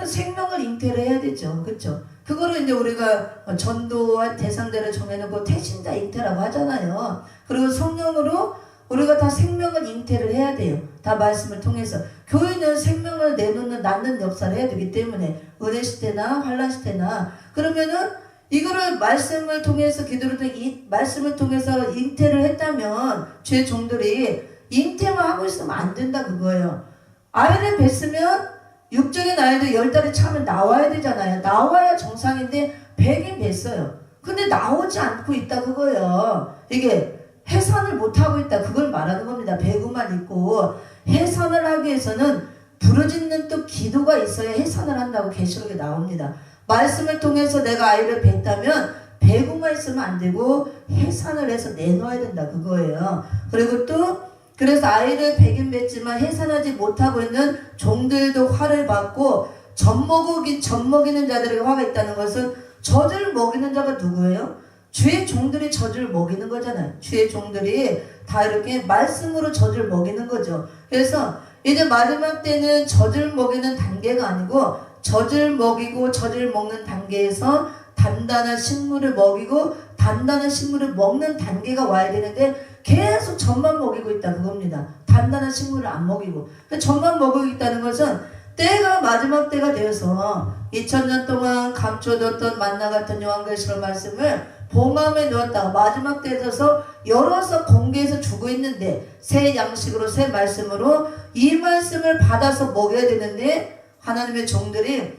생명을 잉태를 해야 되죠. 그렇죠? 그거를 이제 우리가 전도와 대상자를 정해놓고 태신자 잉태라고 하잖아요. 그리고 성령으로 우리가 다 생명을 잉태를 해야 돼요. 다 말씀을 통해서. 교회는 생명을 내놓는 낳는 역사를 해야 되기 때문에 은혜 시대나 환란 시대나 그러면은 이거를 말씀을 통해서 기도를 통해 이 말씀을 통해서 잉태를 했다면 죄 종들이 잉태만 하고 있으면 안 된다 그거예요. 아이를 뱄으면 육적인 아이도 10달이 차면 나와야 되잖아요. 나와야 정상인데 배긴 뱄어요. 근데 나오지 않고 있다 그거예요. 이게 해산을 못하고 있다 그걸 말하는 겁니다. 배구만 있고 해산을 하기 위해서는 부르짖는 또 기도가 있어야 해산을 한다고 계시록에 나옵니다. 말씀을 통해서 내가 아이를 뱄다면 배구만 있으면 안 되고 해산을 해서 내놓아야 된다 그거예요. 그리고 또 그래서 아이를 배긴 뱄지만 해산하지 못하고 있는 종들도 화를 받고 젖먹이는 자들에게 화가 있다는 것은 젖을 먹이는 자가 누구예요? 주의 종들이 젖을 먹이는 거잖아요. 주의 종들이 다 이렇게 말씀으로 젖을 먹이는 거죠. 그래서 이제 마지막 때는 젖을 먹이는 단계가 아니고 젖을 먹이고 젖을 먹는 단계에서 단단한 식물을 먹이고 단단한 식물을 먹는 단계가 와야 되는데 계속 젖만 먹이고 있다 그겁니다. 단단한 식물을 안 먹이고 젖만 먹이고 있다는 것은 때가 마지막 때가 되어서 2000년 동안 감춰뒀던 만나 같은 요한계시록 말씀을 봉함에 넣었다가 마지막 때에 서서 열어서 공개해서 주고 있는데 새 양식으로 새 말씀으로 이 말씀을 받아서 먹여야 되는데 하나님의 종들이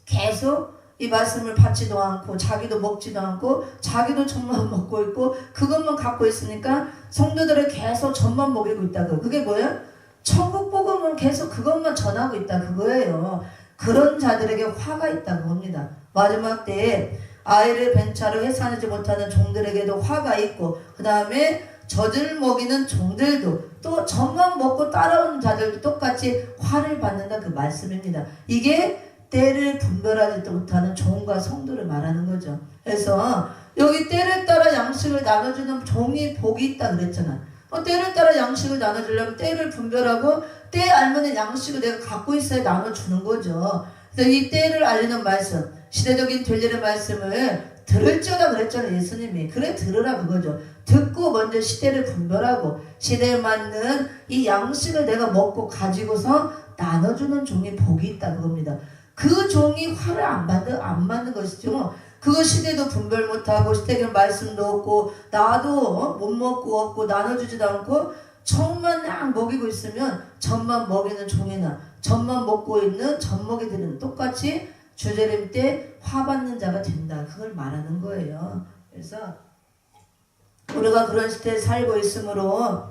계속 이 말씀을 받지도 않고 자기도 먹지도 않고 자기도 젖만 먹고 있고 그것만 갖고 있으니까 성도들을 계속 젖만 먹이고 있다고. 그게 뭐예요? 천국 복음은 계속 그것만 전하고 있다 그거예요. 그런 자들에게 화가 있다고 합니다. 마지막 때에 아이를 벤 차로 해산하지 못하는 종들에게도 화가 있고 그 다음에 젖을 먹이는 종들도 또 젖만 먹고 따라오는 자들도 똑같이 화를 받는다 그 말씀입니다. 이게 때를 분별하지 못하는 종과 성도를 말하는 거죠. 그래서 여기 때를 따라 양식을 나눠주는 종이 복이 있다 그랬잖아. 때를 따라 양식을 나눠주려면 때를 분별하고 때 알면은 양식을 내가 갖고 있어야 나눠주는 거죠. 그래서 이 때를 알리는 말씀, 시대적인 되리는 말씀을 들을지어다 그랬잖아요. 예수님이. 그래 들으라 그거죠. 듣고 먼저 시대를 분별하고 시대에 맞는 이 양식을 내가 먹고 가지고서 나눠주는 종이 복이 있다 그겁니다. 그 종이 화를 안 받는 것이죠. 그거 시대도 분별 못하고 시대적 말씀도 없고 나도 못 먹고 없고 나눠주지도 않고 젖만 막 먹이고 있으면 젖만 먹이는 종이나 젖만 먹고 있는 젖먹이들은 똑같이 주재림 때 화받는 자가 된다. 그걸 말하는 거예요. 그래서 우리가 그런 시대에 살고 있으므로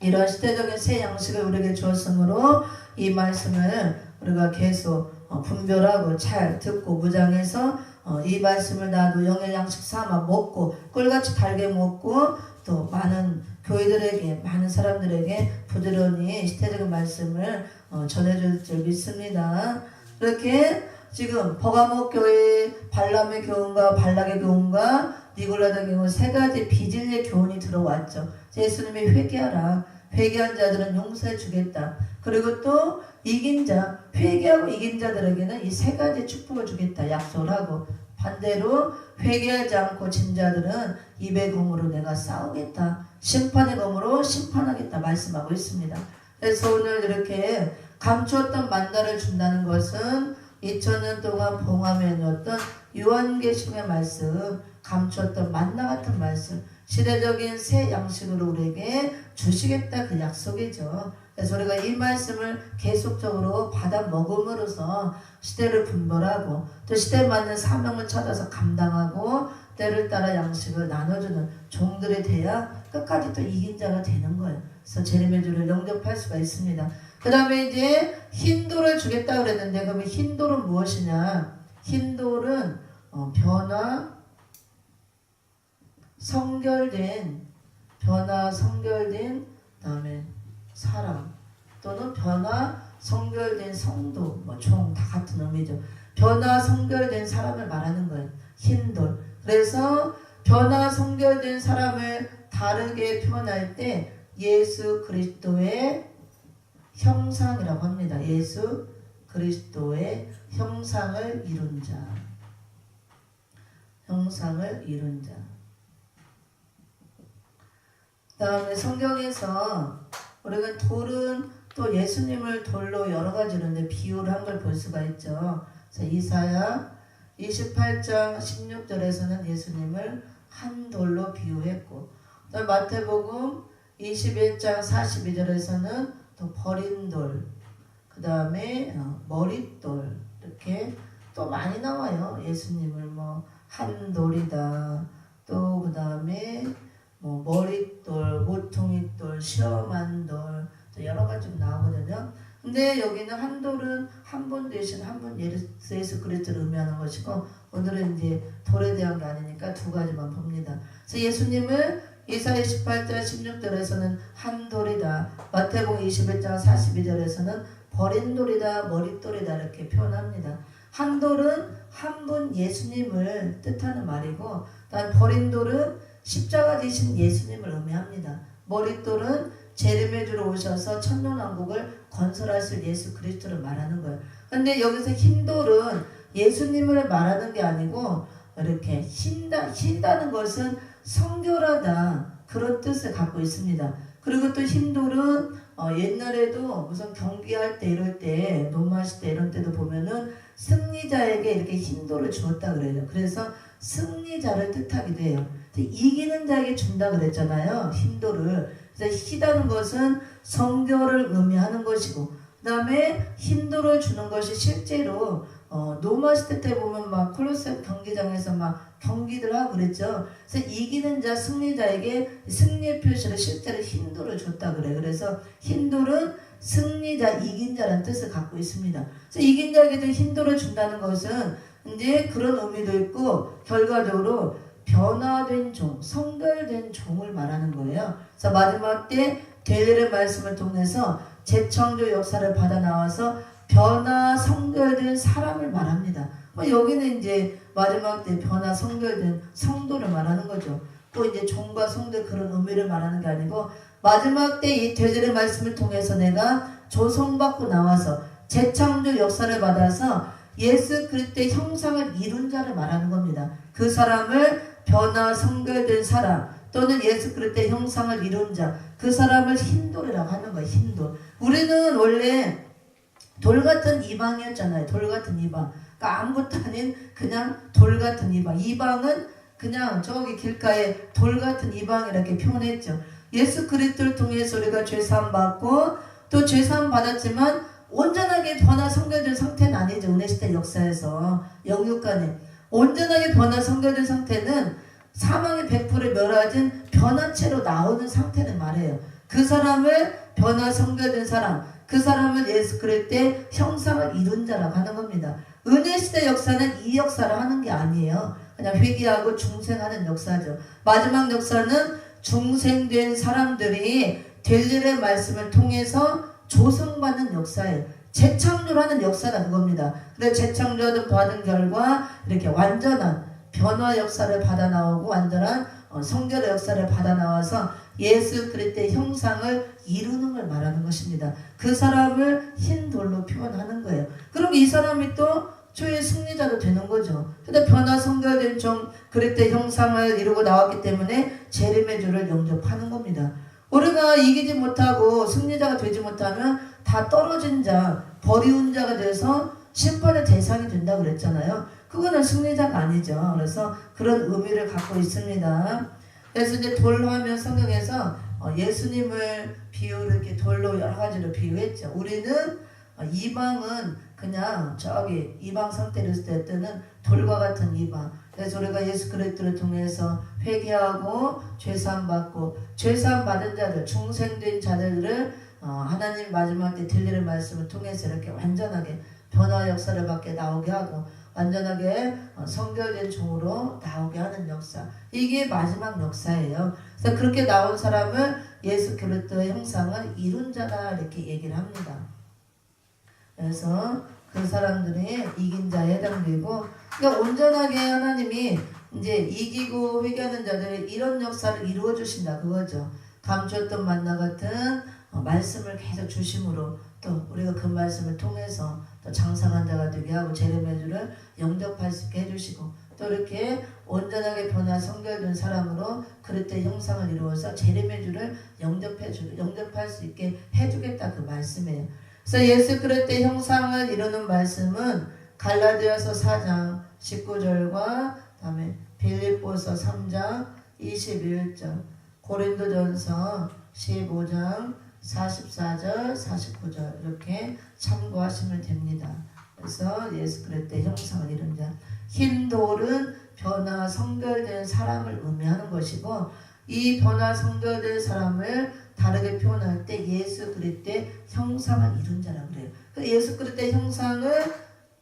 이런 시대적인 새 양식을 우리에게 주었으므로 이 말씀을 우리가 계속 분별하고 잘 듣고 무장해서 이 말씀을 나도 영의 양식 삼아 먹고 꿀같이 달게 먹고 또 많은 교회들에게 많은 사람들에게 부드러운이 시대적인 말씀을 전해줄 줄 믿습니다. 그렇게 지금 버가모 교회 발람의 교훈과 발락의 교훈과 니골라의 교훈 세 가지 비진리의 교훈이 들어왔죠. 예수님이 회개하라. 회개한 자들은 용서해 주겠다. 그리고 또 이긴 자, 회개하고 이긴 자들에게는 이 세 가지 축복을 주겠다 약속을 하고 반대로 회개하지 않고 진 자들은 입의 검으로 내가 싸우겠다. 심판의 검으로 심판하겠다 말씀하고 있습니다. 그래서 오늘 이렇게 감추었던 만나를 준다는 것은 2000년 동안 봉함에 넣었던 요한계시록의 말씀, 감추었던 만나 같은 말씀, 시대적인 새 양식으로 우리에게 주시겠다 그 약속이죠. 그래서 우리가 이 말씀을 계속적으로 받아 먹음으로써 시대를 분별하고 또 시대에 맞는 사명을 찾아서 감당하고 때를 따라 양식을 나눠주는 종들이 돼야 끝까지 또 이긴 자가 되는 거예요. 그래서 재림의 주를 영접할 수가 있습니다. 그 다음에 이제 흰돌을 주겠다 그랬는데 그러면 흰돌은 무엇이냐? 흰돌은 변화 성결된 다음에 사람 또는 변화 성결된 성도 총 다 같은 의미죠. 변화 성결된 사람을 말하는 거예요. 흰돌. 그래서 변화 성결된 사람을 다르게 표현할 때 예수 그리스도의 형상이라고 합니다. 예수 그리스도의 형상을 이룬 자. 형상을 이룬 자. 다음에 성경에서 우리가 돌은 또 예수님을 돌로 여러 가지로 이제 비유를 한 걸 볼 수가 있죠. 그래서 이사야 28장 16절에서는 예수님을 한 돌로 비유했고, 또 마태복음 21장 42절에서는 또 버린 돌, 그 다음에 머릿돌, 이렇게 또 많이 나와요. 예수님을 뭐 한 돌이다, 또 그 다음에 뭐 머릿돌, 모퉁이돌, 시험한 돌, 또 여러 가지 나오거든요. 근데 여기는 한 돌은 한 분 대신 한 분 예수 그리스도를 의미하는 것이고, 오늘은 이제 돌에 대한 게 아니니까 두 가지만 봅니다. 그래서 예수님을 이사야 18장 16절에서는 한 돌이다, 마태복음 21장 42절에서는 버린 돌이다, 머릿돌이다 이렇게 표현합니다. 한 돌은 한 분 예수님을 뜻하는 말이고, 다음 버린 돌은 십자가 지신 예수님을 의미합니다. 머릿돌은 재림의 주로 오셔서 천년왕국을 건설하실 예수 그리스도를 말하는 거예요. 근데 여기서 흰 돌은 예수님을 말하는 게 아니고, 이렇게 흰다는 것은 성결하다, 그런 뜻을 갖고 있습니다. 그리고 또 흰 돌은 옛날에도 무슨 경기할 때 이럴 때, 논마실 때 이런 때도 보면은 승리자에게 이렇게 흰 돌을 주었다 그래요. 그래서 승리자를 뜻하기도 해요. 이기는 자에게 준다 그랬잖아요. 흰 돌을. 그래서 희다는 것은 성결을 의미하는 것이고, 그 다음에 흰 돌을 주는 것이 실제로 노마시대 때 보면 막 콜로세움 경기장에서 막 경기들 하고 그랬죠. 그래서 이기는 자, 승리자에게 승리의 표시를 실제로 흰 돌을 줬다 그래. 그래서 흰 돌은 승리자, 이긴 자라는 뜻을 갖고 있습니다. 그래서 이긴 자에게도 흰 돌을 준다는 것은 이제 그런 의미도 있고, 결과적으로 변화된 종, 성결된 종을 말하는 거예요. 그래서 마지막 때 대례의 말씀을 통해서 재창조 역사를 받아 나와서 변화 성결된 사람을 말합니다. 여기는 이제 마지막 때 변화 성결된 성도를 말하는 거죠. 또 이제 종과 성도 그런 의미를 말하는 게 아니고, 마지막 때 이 대례의 말씀을 통해서 내가 조성받고 나와서 재창조 역사를 받아서 예수 그리스도의 형상을 이룬 자를 말하는 겁니다. 그 사람을 변화 성결된 사람, 또는 예수 그리스도의 형상을 이룬 자, 그 사람을 흰돌이라고 하는 거예요. 흰돌. 우리는 원래 돌 같은 이방이었잖아요. 돌 같은 이방. 그러니까 아무것도 아닌 그냥 돌 같은 이방. 이방은 그냥 저기 길가에 돌 같은 이방 이렇게 표현했죠. 예수 그리스도를 통해서 우리가 죄사함 받고, 또 죄사함 받았지만 온전하게 변화 성결된 상태는 아니죠. 은혜시대 역사에서 영육간에 온전하게 변화 성결된 상태는 사망의 100% 멸하진 변화체로 나오는 상태를 말해요. 그 사람을 변화 성결된 사람, 그 사람은 예수 그리스도의 형상을 이룬 자라고 하는 겁니다. 은혜시대 역사는 이 역사를 하는 게 아니에요. 그냥 회개하고 중생하는 역사죠. 마지막 역사는 중생된 사람들이 될 말씀을 통해서 조성받는 역사예요. 재창조라는 역사가 그겁니다. 그래서 재창조를 받은 결과 이렇게 완전한 변화 역사를 받아 나오고, 완전한 성결의 역사를 받아 나와서 예수 그리스도의 형상을 이루는 걸 말하는 것입니다. 그 사람을 흰 돌로 표현하는 거예요. 그럼 이 사람이 또 주의 승리자도 되는 거죠. 근데 변화 성결된 종 그리스도의 형상을 이루고 나왔기 때문에 재림의 주를 영접하는 겁니다. 우리가 이기지 못하고 승리자가 되지 못하면 다 떨어진 자, 버리운 자가 돼서 심판의 대상이 된다 그랬잖아요. 그거는 승리자가 아니죠. 그래서 그런 의미를 갖고 있습니다. 그래서 이제 돌로 하면 성경에서 예수님을 비유를 이렇게 돌로 여러 가지로 비유했죠. 우리는 이방은 그냥 저기 이방 상태로 있을 때는 돌과 같은 이방. 그래서 우리가 예수 그리스도를 통해서 회개하고 죄사함 받고, 죄사함 받은 자들, 중생된 자들을 하나님 마지막 때 들리는 말씀을 통해서 이렇게 완전하게 변화 역사를 받게 나오게 하고, 완전하게 성결된 종으로 나오게 하는 역사. 이게 마지막 역사예요. 그래서 그렇게 나온 사람을 예수 그리스도의 형상을 이룬 자다 이렇게 얘기를 합니다. 그래서 그 사람들이 이긴 자에 해당되고, 그러니까 온전하게 하나님이 이제 이기고 회개하는 자들이 이런 역사를 이루어 주신다 그거죠. 감추었던 만나 같은 말씀을 계속 주심으로, 또 우리가 그 말씀을 통해서 또 장성한 자가 되게 하고 재림의 주를 영접할 수 있게 해주시고 또 이렇게 온전하게 변화 성결된 사람으로 그릇된 형상을 이루어서 재림의 주를 영접할 수 있게 해주겠다 그 말씀이에요. 그래서 예수 그릇된 형상을 이루는 말씀은 갈라디아서 4장 19절과 다음에 빌립보서 3장 21절 고린도전서 15장 44절 49절 이렇게 참고하시면 됩니다. 그래서 예수 그릇된 형상을 이룬 자 흰 돌은 변화 성결된 사람을 의미하는 것이고 이 변화 성결된 사람을 다르게 표현할 때 예수 그릇된 형상을 이룬 자라고 그래요. 예수 그릇된 형상을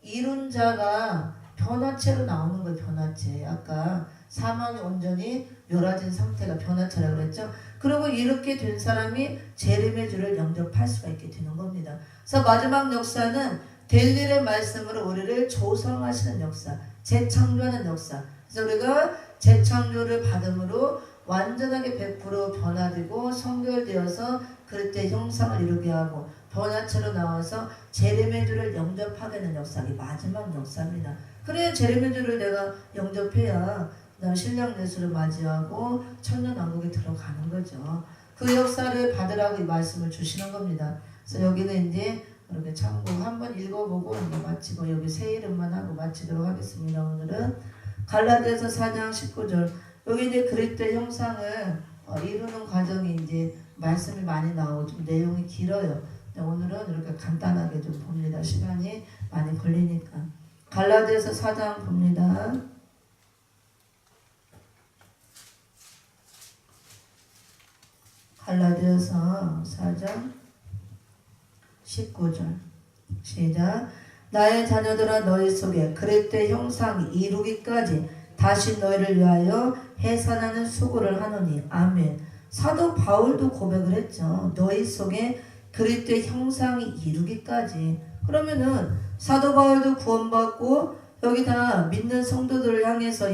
이룬 자가 변화체로 나오는 거예요. 변화체. 아까 사망이 온전히 멸화된 상태가 변화체라고 그랬죠. 그리고 이렇게 된 사람이 재림의 주를 영접할 수가 있게 되는 겁니다. 그래서 마지막 역사는 될 일의 말씀으로 우리를 조성하시는 역사, 재창조하는 역사. 그래서 우리가 재창조를 받음으로 완전하게 100% 변화되고 성결되어서 그때 형상을 이루게 하고 변화체로 나와서 재림의 주를 영접하게 되는 역사가 마지막 역사입니다. 그래야 재림의 주를 내가 영접해야 그다음 신령 예수를 맞이하고 천년왕국에 들어가는 거죠. 그 역사를 받으라고 이 말씀을 주시는 겁니다. 그래서 여기는 이제 이렇게 참고 한번 읽어보고 이제 마치고 여기 새 이름만 하고 마치도록 하겠습니다. 오늘은 갈라디아서 4장 19절 여기 이제 그리스도의 형상을 이루는 과정이 이제 말씀이 많이 나오고 좀 내용이 길어요. 오늘은 이렇게 간단하게 좀 봅니다. 시간이 많이 걸리니까. 갈라디아서 4장 봅니다. 갈라디아서 4장 19절 시작. 나의 자녀들아 너희 속에 그리스도의 형상이 이루기까지 다시 너희를 위하여 해산하는 수고를 하노니 아멘. 사도 바울도 고백을 했죠. 너희 속에 그리스도의 형상이 이루기까지. 그러면은 사도 바울도 구원받고 여기 다 믿는 성도들을 향해서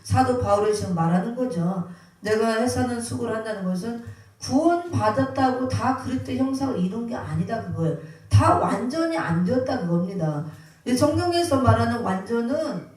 사도 바울이 지금 말하는 거죠. 내가 해산하는 수고를 한다는 것은 구원받았다고 다 그리스도의 형상을 이룬 게 아니다 그거예요. 다 완전히 안 되었다 그겁니다. 성경에서 말하는 완전은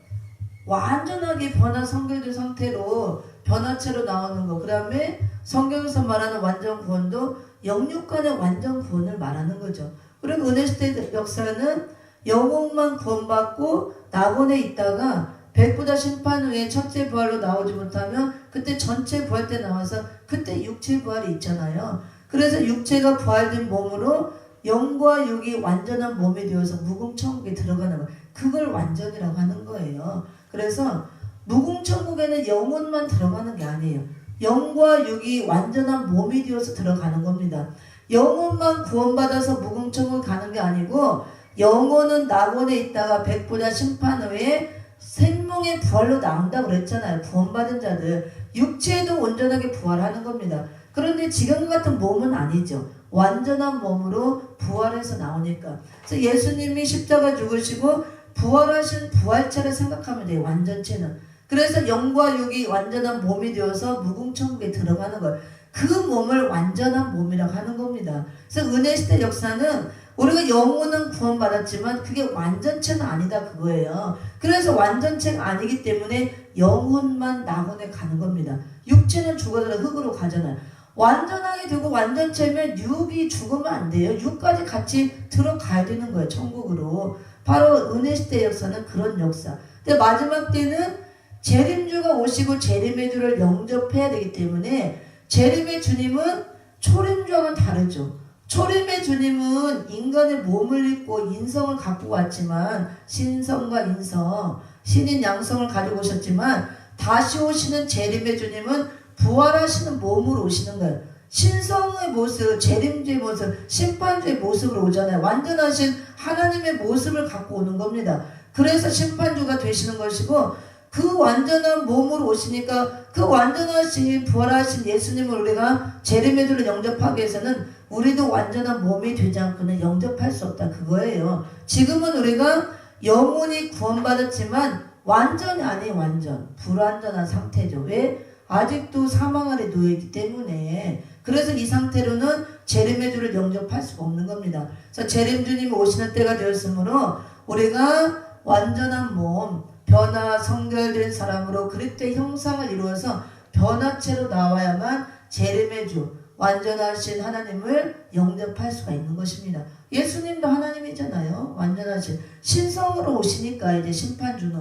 완전하게 변화 성결된 상태로 변화체로 나오는 거. 그 다음에 성경에서 말하는 완전 구원도 영육간의 완전 구원을 말하는 거죠. 그리고 은혜시대 역사는 영혼만 구원받고 낙원에 있다가 백부다 심판 후에 첫째 부활로 나오지 못하면 그때 전체 부활 때 나와서 그때 육체 부활이 있잖아요. 그래서 육체가 부활된 몸으로 영과 육이 완전한 몸이 되어서 무궁천국에 들어가는 거예요. 그걸 완전이라고 하는 거예요. 그래서 무궁천국에는 영혼만 들어가는 게 아니에요. 영과 육이 완전한 몸이 되어서 들어가는 겁니다. 영혼만 구원받아서 무궁천국 가는 게 아니고 영혼은 낙원에 있다가 백부다 심판 후에 생명의 부활로 나온다고 그랬잖아요. 구원받은 자들 육체도 온전하게 부활하는 겁니다. 그런데 지금 같은 몸은 아니죠. 완전한 몸으로 부활해서 나오니까. 그래서 예수님이 십자가 죽으시고 부활하신 부활체를 생각하면 돼요. 완전체는. 그래서 영과 육이 완전한 몸이 되어서 무궁천국에 들어가는 거예요. 그 몸을 완전한 몸이라고 하는 겁니다. 그래서 은혜시대 역사는 우리가 영혼은 구원받았지만 그게 완전체는 아니다 그거예요. 그래서 완전체가 아니기 때문에 영혼만 낙원에 가는 겁니다. 육체는 죽어서 흙으로 가잖아요. 완전하게 되고 완전체면 육이 죽으면 안 돼요. 육까지 같이 들어가야 되는 거예요. 천국으로. 바로 은혜시대 역사는 그런 역사. 근데 마지막 때는 재림주가 오시고 재림의 주를 영접해야 되기 때문에 재림의 주님은 초림주와는 다르죠. 초림의 주님은 인간의 몸을 입고 인성을 갖고 왔지만 신성과 인성, 신인 양성을 가지고 오셨지만 다시 오시는 재림의 주님은 부활하시는 몸으로 오시는 거예요. 신성의 모습, 재림주의 모습, 심판주의 모습으로 오잖아요. 완전하신 하나님의 모습을 갖고 오는 겁니다. 그래서 심판주가 되시는 것이고 그 완전한 몸으로 오시니까 그 완전하신 부활하신 예수님을 우리가 재림의 주를 영접하기 위해서는 우리도 완전한 몸이 되지 않고는 영접할 수 없다 그거예요. 지금은 우리가 영혼이 구원받았지만 완전히 아니에요. 완전 불완전한 상태죠. 왜? 아직도 사망 아래 놓여있기 때문에. 그래서 이 상태로는 재림의 주를 영접할 수가 없는 겁니다. 그래서 재림 주님이 오시는 때가 되었으므로 우리가 완전한 몸, 변화 성결된 사람으로 그리스도의 형상을 이루어서 변화체로 나와야만 재림의 주, 완전하신 하나님을 영접할 수가 있는 것입니다. 예수님도 하나님이잖아요. 완전하신 신성으로 오시니까 이제 심판주는.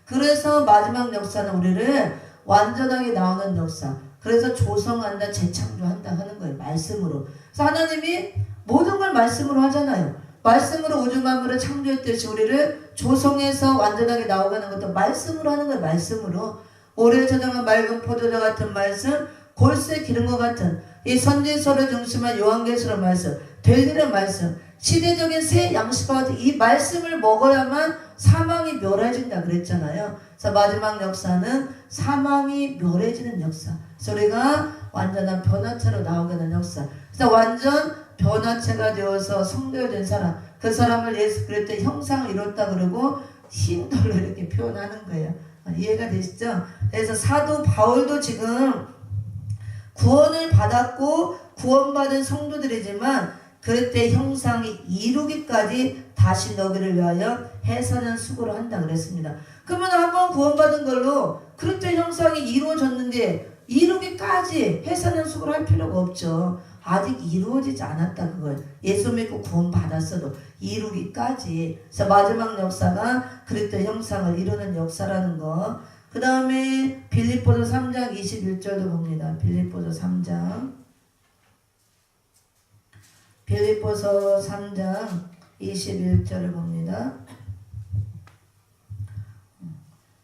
그래서 마지막 역사는 우리를 완전하게 나오는 역사, 그래서 조성한다, 재창조한다 하는 거예요. 말씀으로. 그래서 하나님이 모든 걸 말씀으로 하잖아요. 말씀으로 우주 만물을 창조했듯이 우리를 조성해서 완전하게 나오가는 것도 말씀으로 하는 거예요. 말씀으로. 오래 저장한 맑은 포도주 같은 말씀, 골수에 기름과 같은 이 선지서를 중심한 요한계시록 말씀, 되리는 말씀, 시대적인 새 양식과 같은 이 말씀을 먹어야만 사망이 멸해진다 그랬잖아요. 그래서 마지막 역사는 사망이 멸해지는 역사. 그래서 우리가 완전한 변화체로 나오게 되는 역사. 그래서 완전 변화체가 되어서 성결된 사람, 그 사람을 예수 그리스도의 형상을 이뤘다 그러고 흰돌로 이렇게 표현하는 거예요. 이해가 되시죠? 그래서 사도 바울도 지금 구원을 받았고 구원받은 성도들이지만 그때 형상이 이루기까지 다시 너희를 위하여 해서는 수고를 한다 그랬습니다. 그러면 한번 구원받은 걸로 그리스도의 형상이 이루어졌는데 이루기까지 해서는 수고를 할 필요가 없죠. 아직 이루어지지 않았다 그걸. 예수 믿고 구원받았어도 이루기까지. 그래서 마지막 역사가 그리스도의 형상을 이루는 역사라는 거. 그 다음에 빌립보서 3장 21절도 봅니다. 빌립보서 3장. 빌립보서 3장 21절을 봅니다.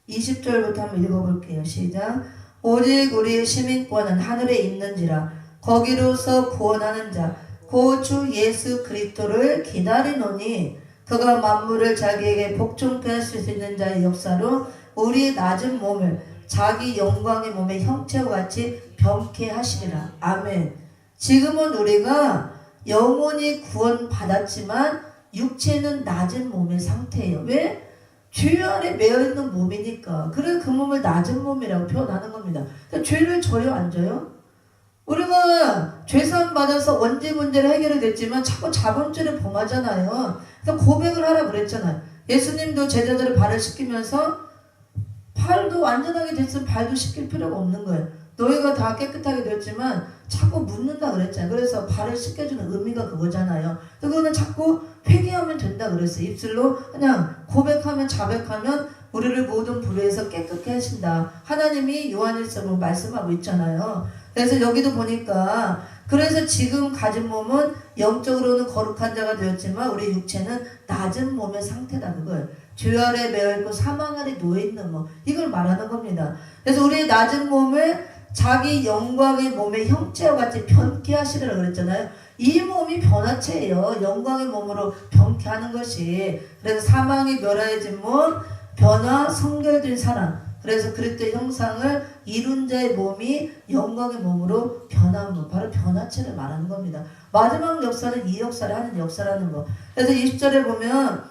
20절부터 한번 읽어볼게요. 시작. 오직 우리의 시민권은 하늘에 있는지라 거기로서 구원하는 자 곧 주 예수 그리스도를 기다리노니 그가 만물을 자기에게 복종케 할 수 있는 자의 역사로 우리의 낮은 몸을 자기 영광의 몸의 형체와 같이 병케 하시리라. 아멘. 지금은 우리가 영혼이 구원받았지만 육체는 낮은 몸의 상태예요. 왜? 죄 아래 매어있는 몸이니까. 그래서 그 몸을 낮은 몸이라고 표현하는 겁니다. 죄를 져요, 안 져요? 우리가 죄사함 받아서 원죄 문제를 해결이 됐지만 자꾸 자본죄를 범하잖아요. 그래서 고백을 하라 그랬잖아요. 예수님도 제자들을 발을 씻기면서 발도 완전하게 됐으면 발도 씻길 필요가 없는 거예요. 너희가 다 깨끗하게 됐지만 자꾸 묻는다 그랬잖아요. 그래서 발을 씻겨주는 의미가 그거잖아요. 그거는 자꾸 회개하면 된다 그랬어요. 입술로 그냥 고백하면 자백하면 우리를 모든 불의에서 깨끗게 하신다. 하나님이 요한일서로 말씀하고 있잖아요. 그래서 여기도 보니까 그래서 지금 가진 몸은 영적으로는 거룩한 자가 되었지만 우리 육체는 낮은 몸의 상태다 그거예요. 죄 아래 매어있고 사망 아래 놓여있는 몸, 이걸 말하는 겁니다. 그래서 우리의 낮은 몸을 자기 영광의 몸의 형체와 같이 변케 하시리라 그랬잖아요. 이 몸이 변화체예요. 영광의 몸으로 변케 하는 것이. 그래서 사망이 멸하여진 몸, 변화 성결된 사람. 그래서 그리스도의 형상을 이룬 자의 몸이 영광의 몸으로 변한 몸, 바로 변화체를 말하는 겁니다. 마지막 역사는 이 역사를 하는 역사라는 거. 그래서 20절에 보면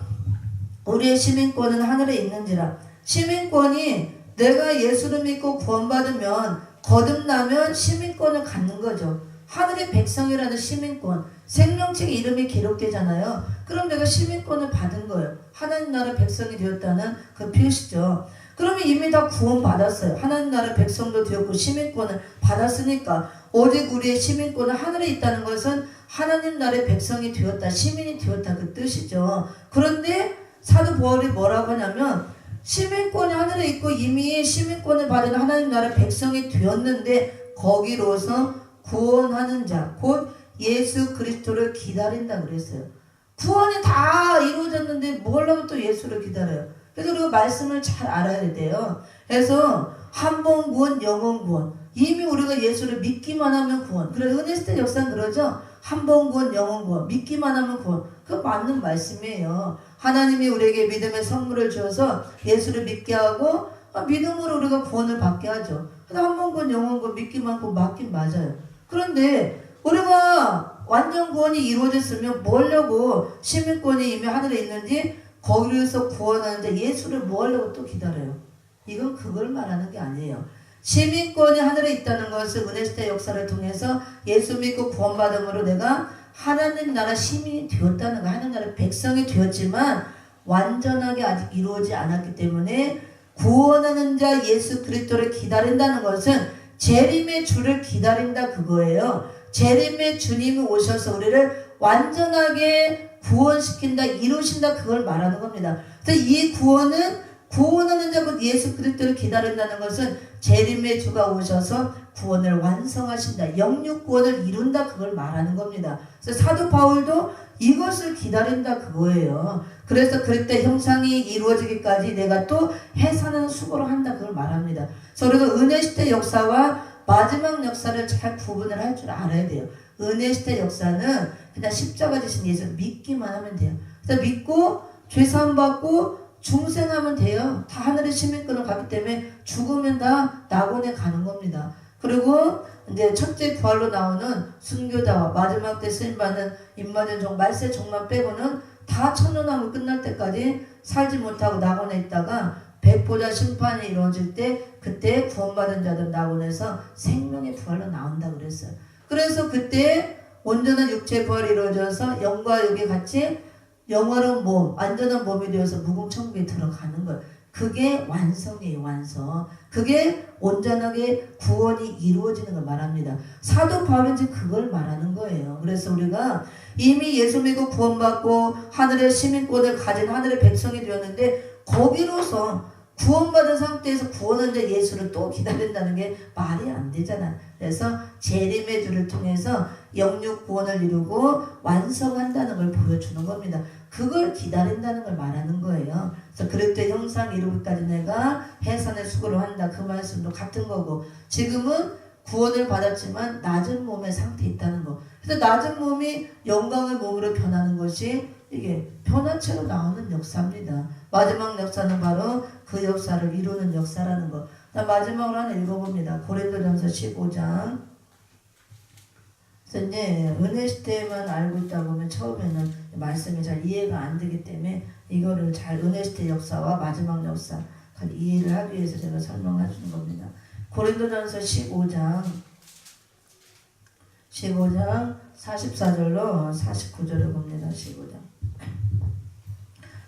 우리의 시민권은 하늘에 있는지라. 시민권이 내가 예수를 믿고 구원받으면 거듭나면 시민권을 갖는 거죠. 하늘의 백성이라는 시민권, 생명책의 이름이 기록되잖아요. 그럼 내가 시민권을 받은 거예요. 하나님 나라 백성이 되었다는 그 표시죠. 그러면 이미 다 구원받았어요. 하나님 나라 백성도 되었고 시민권을 받았으니까 오직 우리의 시민권은 하늘에 있다는 것은 하나님 나라의 백성이 되었다, 시민이 되었다 그 뜻이죠. 그런데 사도 바울이 뭐라고 하냐면 시민권이 하늘에 있고 이미 시민권을 받은 하나님 나라 백성이 되었는데 거기로서 구원하는 자, 곧 예수 그리스도를 기다린다 그랬어요. 구원이 다 이루어졌는데 뭘 하면 또 예수를 기다려요. 그래서 우리가 말씀을 잘 알아야 돼요. 그래서 한 번 구원, 영원 구원. 이미 우리가 예수를 믿기만 하면 구원. 그래서 은혜시대 역사는 그러죠. 한 번 구원, 영원 구원. 믿기만 하면 구원. 그거 맞는 말씀이에요. 하나님이 우리에게 믿음의 선물을 주어서 예수를 믿게 하고 믿음으로 우리가 구원을 받게 하죠. 한 번 구원, 영원 구원 믿기만 하고 맞긴 맞아요. 그런데 우리가 완전 구원이 이루어졌으면 뭐하려고 시민권이 이미 하늘에 있는지 거기서 구원하는데 예수를 뭐하려고 또 기다려요. 이건 그걸 말하는 게 아니에요. 시민권이 하늘에 있다는 것은 은혜시대 역사를 통해서 예수 믿고 구원받음으로 내가 하나님 나라 시민이 되었다는 거, 하나님 나라 백성이 되었지만 완전하게 아직 이루어지지 않았기 때문에 구원하는 자 예수 그리스도를 기다린다는 것은 재림의 주를 기다린다 그거예요. 재림의 주님이 오셔서 우리를 완전하게 구원시킨다, 이루신다 그걸 말하는 겁니다. 그래서 이 구원하는 자 곧 예수 그리스도를 기다린다는 것은 재림의 주가 오셔서 구원을 완성하신다, 영육 구원을 이룬다 그걸 말하는 겁니다. 그래서 사도 바울도 이것을 기다린다 그거예요. 그래서 그때 형상이 이루어지기까지 내가 또 해산하는 수고를 한다 그걸 말합니다. 그래서 우리가 은혜시대 역사와 마지막 역사를 잘 구분을 할 줄 알아야 돼요. 은혜시대 역사는 그냥 십자가 지신 예수를 믿기만 하면 돼요. 그래서 믿고 죄사함 받고 중생하면 돼요. 다 하늘의 시민권을 갖기 때문에 죽으면 다 낙원에 가는 겁니다. 그리고 이제 첫째 부활로 나오는 순교자와 마지막 때 쓰임받는 임마누엘 종 말세 종만 빼고는 다 천년왕국 끝날 때까지 살지 못하고 낙원에 있다가 백보자 심판이 이루어질 때 그때 구원받은 자들 낙원에서 생명의 부활로 나온다 그랬어요. 그래서 그때 온전한 육체 부활이 이루어져서 영과 육이 같이 영원한 몸, 안전한 몸이 되어서 무궁천국에 들어가는 거예요. 그게 완성이에요, 완성. 그게 온전하게 구원이 이루어지는 걸 말합니다. 사도 바울은 이제 그걸 말하는 거예요. 그래서 우리가 이미 예수 믿고 구원받고 하늘의 시민권을 가진 하늘의 백성이 되었는데 거기로서 구원받은 상태에서 구원한 자 예수를 또 기다린다는 게 말이 안 되잖아. 그래서 재림의 주를 통해서 영육 구원을 이루고 완성한다는 걸 보여주는 겁니다. 그걸 기다린다는 걸 말하는 거예요. 그래서 그리스도의 형상 이루기까지 내가 해산의 수고를 한다. 그 말씀도 같은 거고, 지금은 구원을 받았지만 낮은 몸의 상태에 있다는 거. 그래서 낮은 몸이 영광의 몸으로 변하는 것이 이게 변화체로 나오는 역사입니다. 마지막 역사는 바로 그 역사를 이루는 역사라는 거. 마지막으로 하나 읽어봅니다. 고린도전서 15장. 그래서 이제 은혜시대만 알고 있다 보면 처음에는 말씀이 잘 이해가 안 되기 때문에 이거를 잘 은혜시대 역사와 마지막 역사 이해를 하기 위해서 제가 설명해 주는 겁니다. 고린도전서 15장 44절로 49절을 봅니다. 15장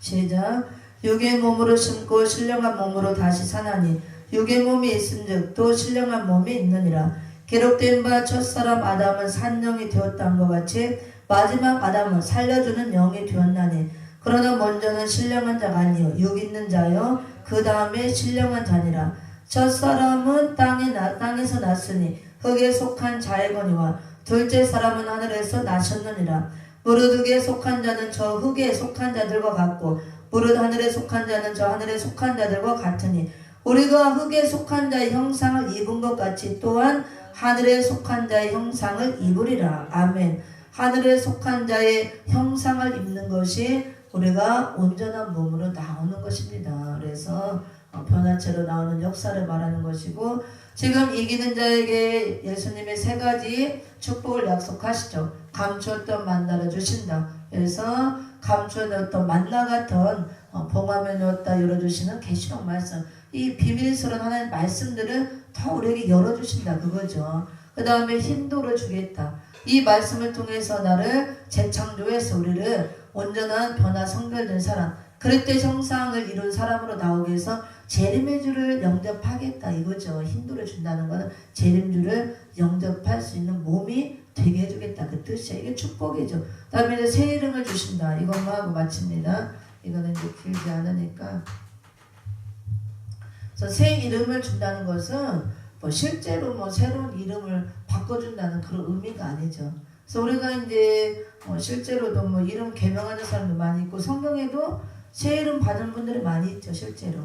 시작. 육의 몸으로 심고 신령한 몸으로 다시 사나니 육의 몸이 있은즉 또 신령한 몸이 있느니라. 기록된 바 첫사람 아담은 산영이 되었다는 것 같이 마지막 아담은 살려주는 영이 되었나니 그러나 먼저는 신령한 자가 아니요 육 있는 자요 그 다음에 신령한 자니라. 첫사람은 땅에서 났으니 흙에 속한 자이거니와 둘째 사람은 하늘에서 나셨느니라. 무릇 흙에 속한 자는 저 흙에 속한 자들과 같고 무릇 하늘에 속한 자는 저 하늘에 속한 자들과 같으니 우리가 흙에 속한 자의 형상을 입은 것 같이 또한 하늘에 속한 자의 형상을 입으리라. 아멘. 하늘에 속한 자의 형상을 입는 것이 우리가 온전한 몸으로 나오는 것입니다. 그래서 변화체로 나오는 역사를 말하는 것이고, 지금 이기는 자에게 예수님의 세 가지 축복을 약속하시죠. 감추었던 만나를 주신다. 그래서 감추어놓았던 만나 같은 봉하며 넣었다 열어주시는 계시록 말씀, 이 비밀스러운 하나님의 말씀들을 더 우리에게 열어주신다 그거죠. 그 다음에 힘도를 주겠다. 이 말씀을 통해서 나를 재창조해서 우리를 온전한 변화 성별된 사람, 그리스도의 형상을 이룬 사람으로 나오게 해서 재림의 주를 영접하겠다 이거죠. 힘도를 준다는 것은 재림주를 영접할 수 있는 몸이 되게 해주겠다 그 뜻이에요. 이게 축복이죠. 그 다음에 이제 새 이름을 주신다. 이것만 하고 마칩니다. 이거는 이제 길지 않으니까. 그래서 새 이름을 준다는 것은 실제로 새로운 이름을 바꿔준다는 그런 의미가 아니죠. 그래서 우리가 이제 실제로도 이름 개명하는 사람도 많이 있고 성경에도 새 이름 받은 분들이 많이 있죠. 실제로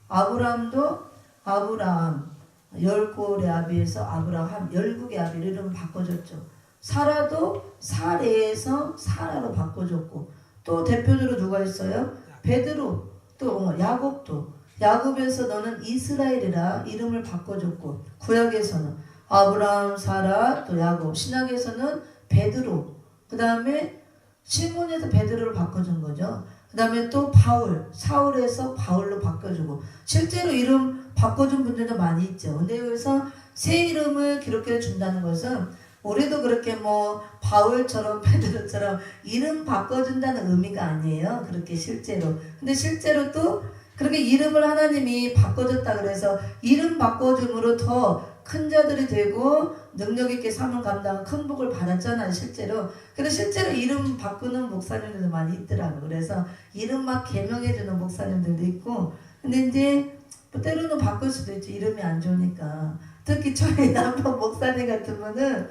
아브라함도 아브라함, 열골의 아비에서 아브라함, 열국의 아비로 이름을 바꿔줬죠. 사라도 사레에서 사라로 바꿔줬고, 또 대표적으로 누가 있어요? 베드로, 또 야곱도 야곱에서 너는 이스라엘이라 이름을 바꿔줬고, 구약에서는 아브라함, 사라, 또 야곱, 신약에서는 베드로, 그 다음에 시몬에서 베드로를 바꿔준 거죠. 그 다음에 또 바울, 사울에서 바울로 바꿔주고, 실제로 이름 바꿔준 분들도 많이 있죠. 근데 여기서 새 이름을 기록해 준다는 것은 우리도 그렇게 뭐 바울처럼 베드로처럼 이름 바꿔준다는 의미가 아니에요. 그렇게 실제로. 근데 실제로 또 그렇게 이름을 하나님이 바꿔줬다 그래서 이름 바꿔줌으로 더 큰 자들이 되고 능력 있게 사명 감당한 큰 복을 받았잖아요. 실제로. 근데 실제로 이름 바꾸는 목사님들도 많이 있더라고. 그래서 이름 막 개명해주는 목사님들도 있고, 근데 이제 뭐 때로는 바꿀 수도 있죠. 이름이 안 좋으니까. 특히 저희 남편 목사님 같은 분은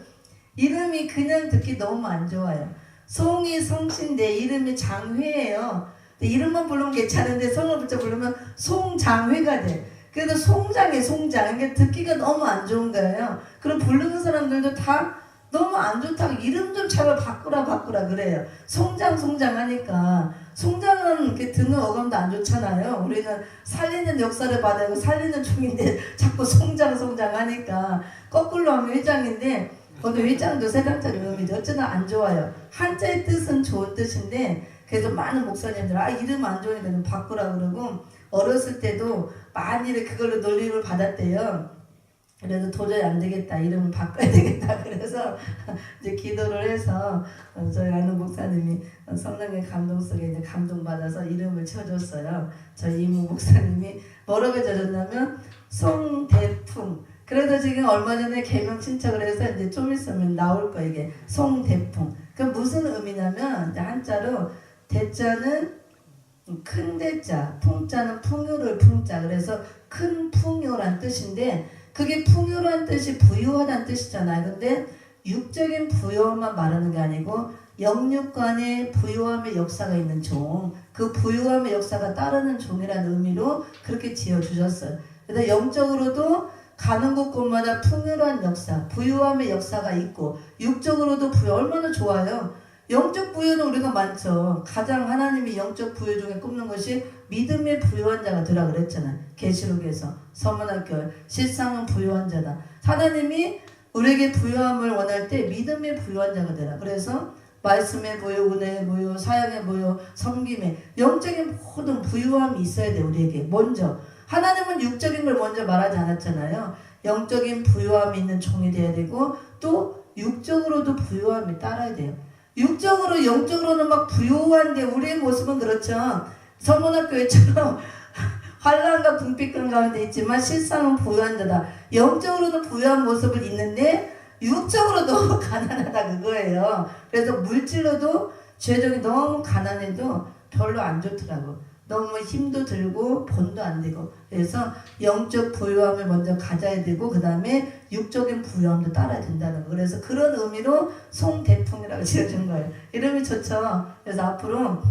이름이 그냥 듣기 너무 안 좋아요. 송이 성씨인데 이름이 장회예요. 이름만 부르면 괜찮은데 성을 붙여 부르면 송장회가 돼. 그래도 송장에 송장. 이게 듣기가 너무 안 좋은 거예요. 그럼 부르는 사람들도 다 너무 안 좋다고 이름 좀 제발 바꾸라 그래요. 송장 하니까. 송장은 이렇게 듣는 어감도 안 좋잖아요. 우리는 살리는 역사를 받아야 살리는 중인데 자꾸 송장 하니까 거꾸로 하면 회장인데 오늘 회장도 세상짜리 의미도 어쩌나 안 좋아요. 한자의 뜻은 좋은 뜻인데 그래서 많은 목사님들 이름 안 좋으니까 좀 바꾸라 그러고 어렸을 때도 많이 그걸로 놀림을 받았대요. 그래도 도저히 안 되겠다. 이름을 바꿔야 되겠다. 그래서 이제 기도를 해서 저희 아는 목사님이 성령의 감동 속에 이제 감동받아서 이름을 쳐줬어요. 저희 이모 목사님이 뭐라고 쳐줬냐면 송대풍. 그래서 지금 얼마 전에 개명 신청을 해서 이제 좀 있으면 나올 거 이게 송대풍. 그 무슨 의미냐면 이제 한자로 대자는 큰 대자, 풍자는 풍요를 풍자. 그래서 큰 풍요란 뜻인데 그게 풍요란 뜻이 부유하다는 뜻이잖아요. 근데 육적인 부유함만 말하는 게 아니고 영육간의 부유함의 역사가 있는 종, 그 부유함의 역사가 따르는 종이라는 의미로 그렇게 지어주셨어요. 그래서 영적으로도 가는 곳곳마다 풍요로운 역사, 부유함의 역사가 있고 육적으로도 부유, 얼마나 좋아요. 영적 부유는 우리가 많죠. 가장 하나님이 영적 부유 중에 꼽는 것이 믿음의 부유한 자가 되라 그랬잖아요. 계시록에서 서문학교 실상은 부유한 자다. 하나님이 우리에게 부유함을 원할 때 믿음의 부유한 자가 되라. 그래서 말씀의 부유, 은혜의 부유, 사역의 부유, 섬김의 영적인 모든 부유함이 있어야 돼. 우리에게 먼저 하나님은 육적인 걸 먼저 말하지 않았잖아요. 영적인 부유함이 있는 종이 돼야 되고 또 육적으로도 부유함이 따라야 돼요. 육적으로 영적으로는 막 부유한데 우리의 모습은 그렇죠. 서문학교회처럼 환란과 궁핍감 가운데 있지만 실상은 부유한 자다. 영적으로는 부유한 모습을 있는데 육적으로 너무 가난하다 그거예요. 그래서 물질로도 죄적이 너무 가난해도 별로 안 좋더라고. 너무 힘도 들고 본도 안 되고. 그래서 영적 부유함을 먼저 가져야 되고 그 다음에 육적인 부유함도 따라야 된다는 거. 그래서 그런 의미로 송대풍이라고 지어준 거예요. 이름이 좋죠. 그래서 앞으로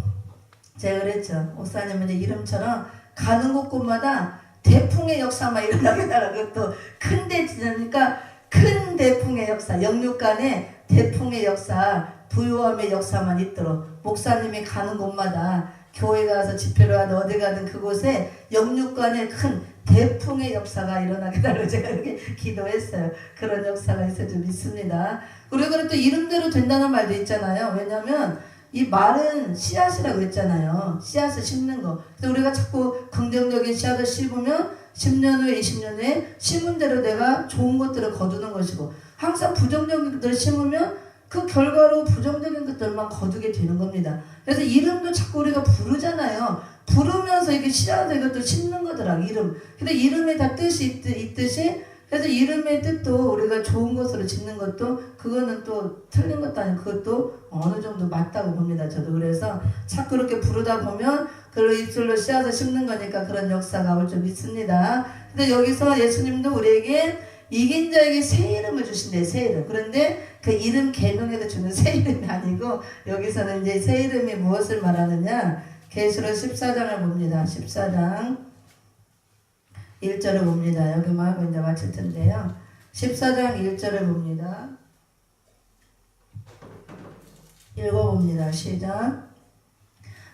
제가 그랬죠. 목사님은 이제 이름처럼 가는 곳곳마다 대풍의 역사만 일어나겠다라고. 그것도 큰데 지나니까 큰 대풍의 역사, 영육간의 대풍의 역사, 부유함의 역사만 있도록 목사님이 가는 곳마다 교회 가서 집회를 하든 어디 가든 그곳에 영육간의 큰 대풍의 역사가 일어나겠다고 제가 이렇게 기도했어요. 그런 역사가 있어 좀 믿습니다. 그리고 또 이름대로 된다는 말도 있잖아요. 왜냐면 이 말은 씨앗이라고 했잖아요. 씨앗을 심는 거. 그래서 우리가 자꾸 긍정적인 씨앗을 심으면 10년 후에 20년 후에 심은 대로 내가 좋은 것들을 거두는 것이고 항상 부정적인 것들을 심으면 그 결과로 부정적인 것들만 거두게 되는 겁니다. 그래서 이름도 자꾸 우리가 부르잖아요. 부르면서 이게 씨앗을 이것도 심는 거더라. 이름. 근데 이름에 다 뜻이 있듯이 그래서 이름의 뜻도 우리가 좋은 것으로 짓는 것도 그거는 또 틀린 것도 아니고 그것도 어느 정도 맞다고 봅니다. 저도. 그래서 자꾸 그렇게 부르다 보면 그걸로 입술로 씨앗을 심는 거니까 그런 역사가 올 줄 믿습니다. 근데 여기서 예수님도 우리에게 이긴 자에게 새 이름을 주신대. 새 이름. 그런데 그 이름 계명에도 주는 새 이름이 아니고 여기서는 이제 새 이름이 무엇을 말하느냐. 계시록 14장을 봅니다. 14장 1절을 봅니다. 여기만 하고 이제 마칠 텐데요. 14장 1절을 봅니다. 읽어봅니다. 시작.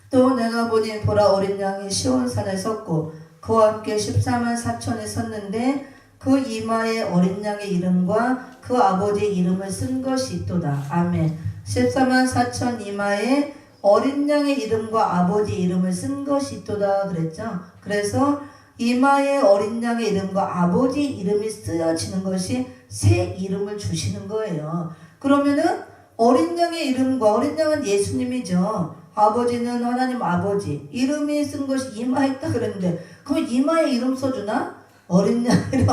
또 내가 보니 보라 어린 양이 시온산에 섰고 그와 함께 14만 4천이 섰는데 그 이마에 어린 양의 이름과 그 아버지의 이름을 쓴 것이 있도다. 아멘. 14만 4천 이마에 어린 양의 이름과 아버지 이름을 쓴 것이 있도다 그랬죠. 그래서 이마에 어린 양의 이름과 아버지 이름이 쓰여지는 것이 새 이름을 주시는 거예요. 그러면은 어린 양의 이름과, 어린 양은 예수님이죠. 아버지는 하나님 아버지, 이름이 쓴 것이 이마에 있다 그랬는데 그럼 이마에 이름 써주나? 어린 양이로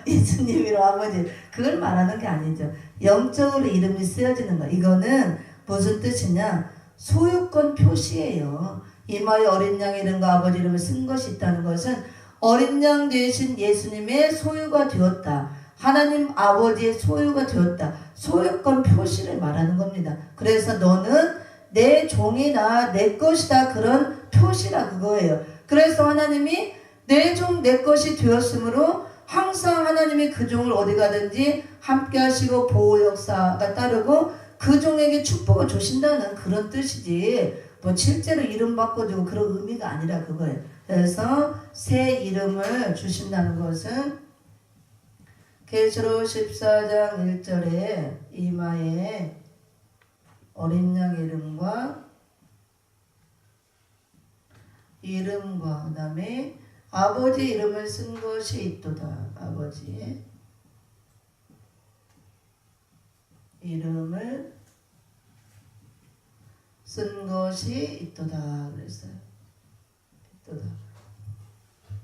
예수님이로 아버지, 그걸 말하는 게 아니죠. 영적으로 이름이 쓰여지는 거. 이거는 무슨 뜻이냐? 소유권 표시예요. 이마에 어린 양 이름과 아버지 이름을 쓴 것이 있다는 것은 어린 양 되신 예수님의 소유가 되었다. 하나님 아버지의 소유가 되었다. 소유권 표시를 말하는 겁니다. 그래서 너는 내 종이나 내 것이다, 그런 표시라 그거예요. 그래서 하나님이 내 종 내 것이 되었으므로 항상 하나님이 그 종을 어디 가든지 함께 하시고 보호 역사가 따르고 그 종에게 축복을 주신다는 그런 뜻이지, 뭐 실제로 이름 바꿔주고 그런 의미가 아니라 그거예요. 그래서 새 이름을 주신다는 것은 계시록 14장 1절에 이마에 어린 양 이름과 그 다음에 아버지 이름을 쓴 것이 있도다. 아버지의 이름을 쓴 것이 있도다 그랬어요. 있도다.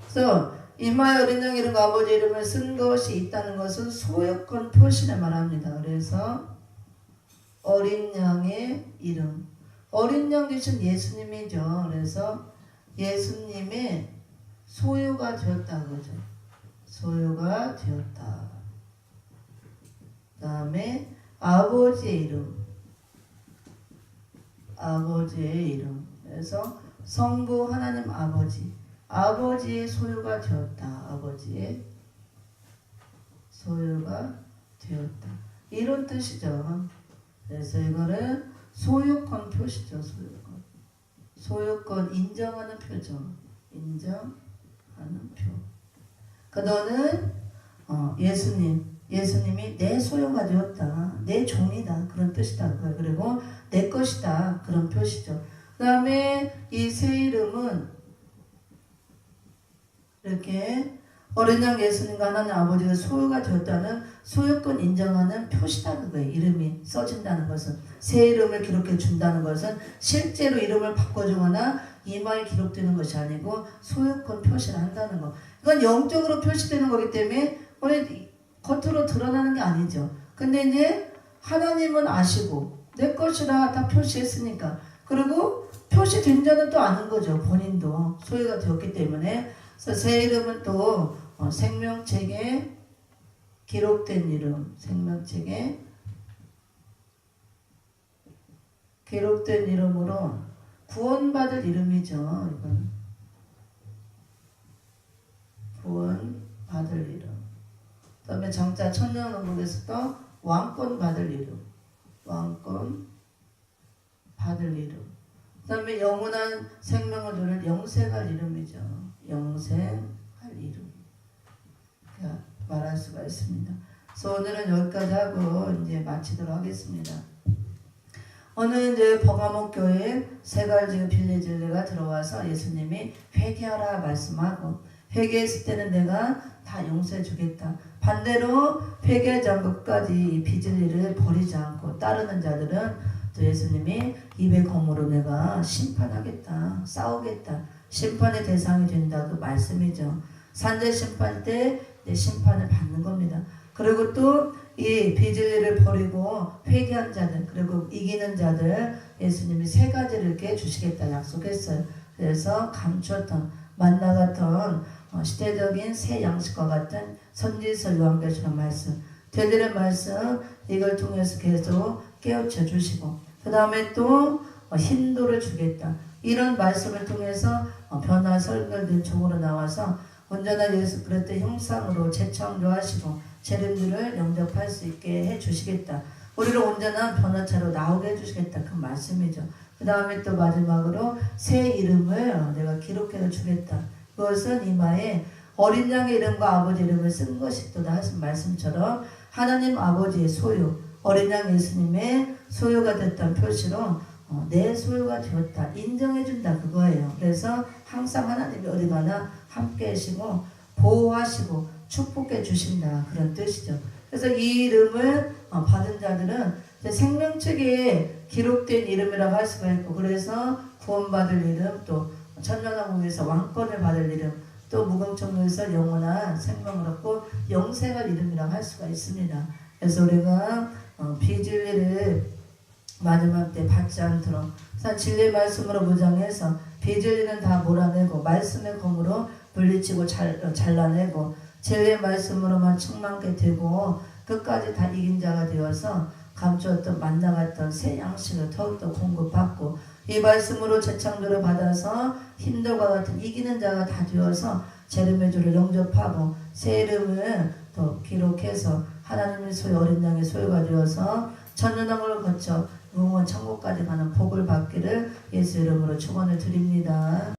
그래서 이마에 어린 양 이름과 아버지 이름을 쓴 것이 있다는 것은 소유권 표시를 말합니다. 그래서 어린 양의 이름, 어린 양 되신 예수님이죠. 그래서 예수님의 소유가 되었다 그러죠. 소유가 되었다. 그 다음에 아버지의 이름, 아버지의 이름. 그래서 성부 하나님 아버지, 아버지의 소유가 되었다. 아버지의 소유가 되었다. 이런 뜻이죠. 그래서 이거는 소유권 표시죠. 소유권. 소유권 인정하는 표죠. 인정하는 표. 그 너는 예수님이 내 소유가 되었다. 내 종이다. 그런 뜻이다. 그리고 내 것이다. 그런 표시죠. 그 다음에 이 새 이름은 이렇게 어린 양 예수님과 하나님 아버지가 소유가 되었다는 소유권 인정하는 표시다. 그거예요. 이름이 써진다는 것은, 새 이름을 기록해 준다는 것은 실제로 이름을 바꿔주거나 이마에 기록되는 것이 아니고 소유권 표시를 한다는 거. 이건 영적으로 표시되는 거기 때문에 겉으로 드러나는 게 아니죠. 근데 이제 하나님은 아시고 내 것이라 다 표시했으니까, 그리고 표시된 자는 또 아는 거죠. 본인도 소유가 되었기 때문에. 그래서 새 이름은 또 생명책에 기록된 이름, 생명책에 기록된 이름으로 구원받을 이름이죠. 이건 구원받을 이름. 그 다음에 장자 천년왕국에서도 왕권 받을 이름, 왕권 받을 이름. 그 다음에 영원한 생명을 누릴 영생할 이름이죠. 영생할 이름. 말할 수가 있습니다. 그래서 오늘은 여기까지 하고 이제 마치도록 하겠습니다. 오늘 이제 버가목 교회에 세 가지 빌레질레가 들어와서 예수님이 회개하라 말씀하고, 회개했을 때는 내가 다 용서해 주겠다. 반대로 회개하지 않고 끝까지 이 비진리를 버리지 않고 따르는 자들은 또 예수님이 입의 검으로 내가 심판하겠다, 싸우겠다, 심판의 대상이 된다. 그 말씀이죠. 산재 심판 때 내 심판을 받는 겁니다. 그리고 또 이 비진리를 버리고 회개한 자들, 그리고 이기는 자들 예수님이 세 가지를 이렇게 주시겠다 약속했어요. 그래서 감추었던 만나 같은 시대적인 새 양식과 같은 선지서 요한계시록 말씀, 되드릴 말씀, 이걸 통해서 계속 깨우쳐 주시고, 그 다음에 또 힌도를 주겠다. 이런 말씀을 통해서 변화 설명된 종으로 나와서 온전한 예수 그리스도의 형상으로 재창조하시고 재림들을 영접할 수 있게 해주시겠다. 우리를 온전한 변화체로 나오게 해주시겠다. 그 말씀이죠. 그 다음에 또 마지막으로 새 이름을 내가 기록해 주겠다. 그것은 이마에 어린 양의 이름과 아버지 이름을 쓴 것이 또다 하신 말씀처럼 하나님 아버지의 소유, 어린 양 예수님의 소유가 됐다는 표시로 내 소유가 되었다 인정해준다 그거예요. 그래서 항상 하나님이 어디 가나 함께 하시고 보호하시고 축복해 주신다 그런 뜻이죠. 그래서 이 이름을 받은 자들은 생명책에 기록된 이름이라고 할 수가 있고, 그래서 구원받을 이름, 또 천년왕국에서 왕권을 받을 이름, 또 무궁천국에서 영원한 생명을 얻고 영생할 이름이라고 할 수가 있습니다. 그래서 우리가 비진리를 마지막 때 받지 않도록 진리의 말씀으로 무장해서 비진리는 다 몰아내고 말씀의 검으로 물리치고 잘라내고 진리의 말씀으로만 충만케 되고 끝까지 다 이긴 자가 되어서 감추었던 만나갔던 새 양식을 더욱더 공급받고 이 말씀으로 재창조를 받아서 힘들과 같은 이기는 자가 다 되어서 재림의 주를 영접하고 새 이름을 또 기록해서 하나님의 소유 어린 양의 소유가 되어서 천년왕국을 거쳐 무궁한 천국까지 가는 복을 받기를 예수 이름으로 축원을 드립니다.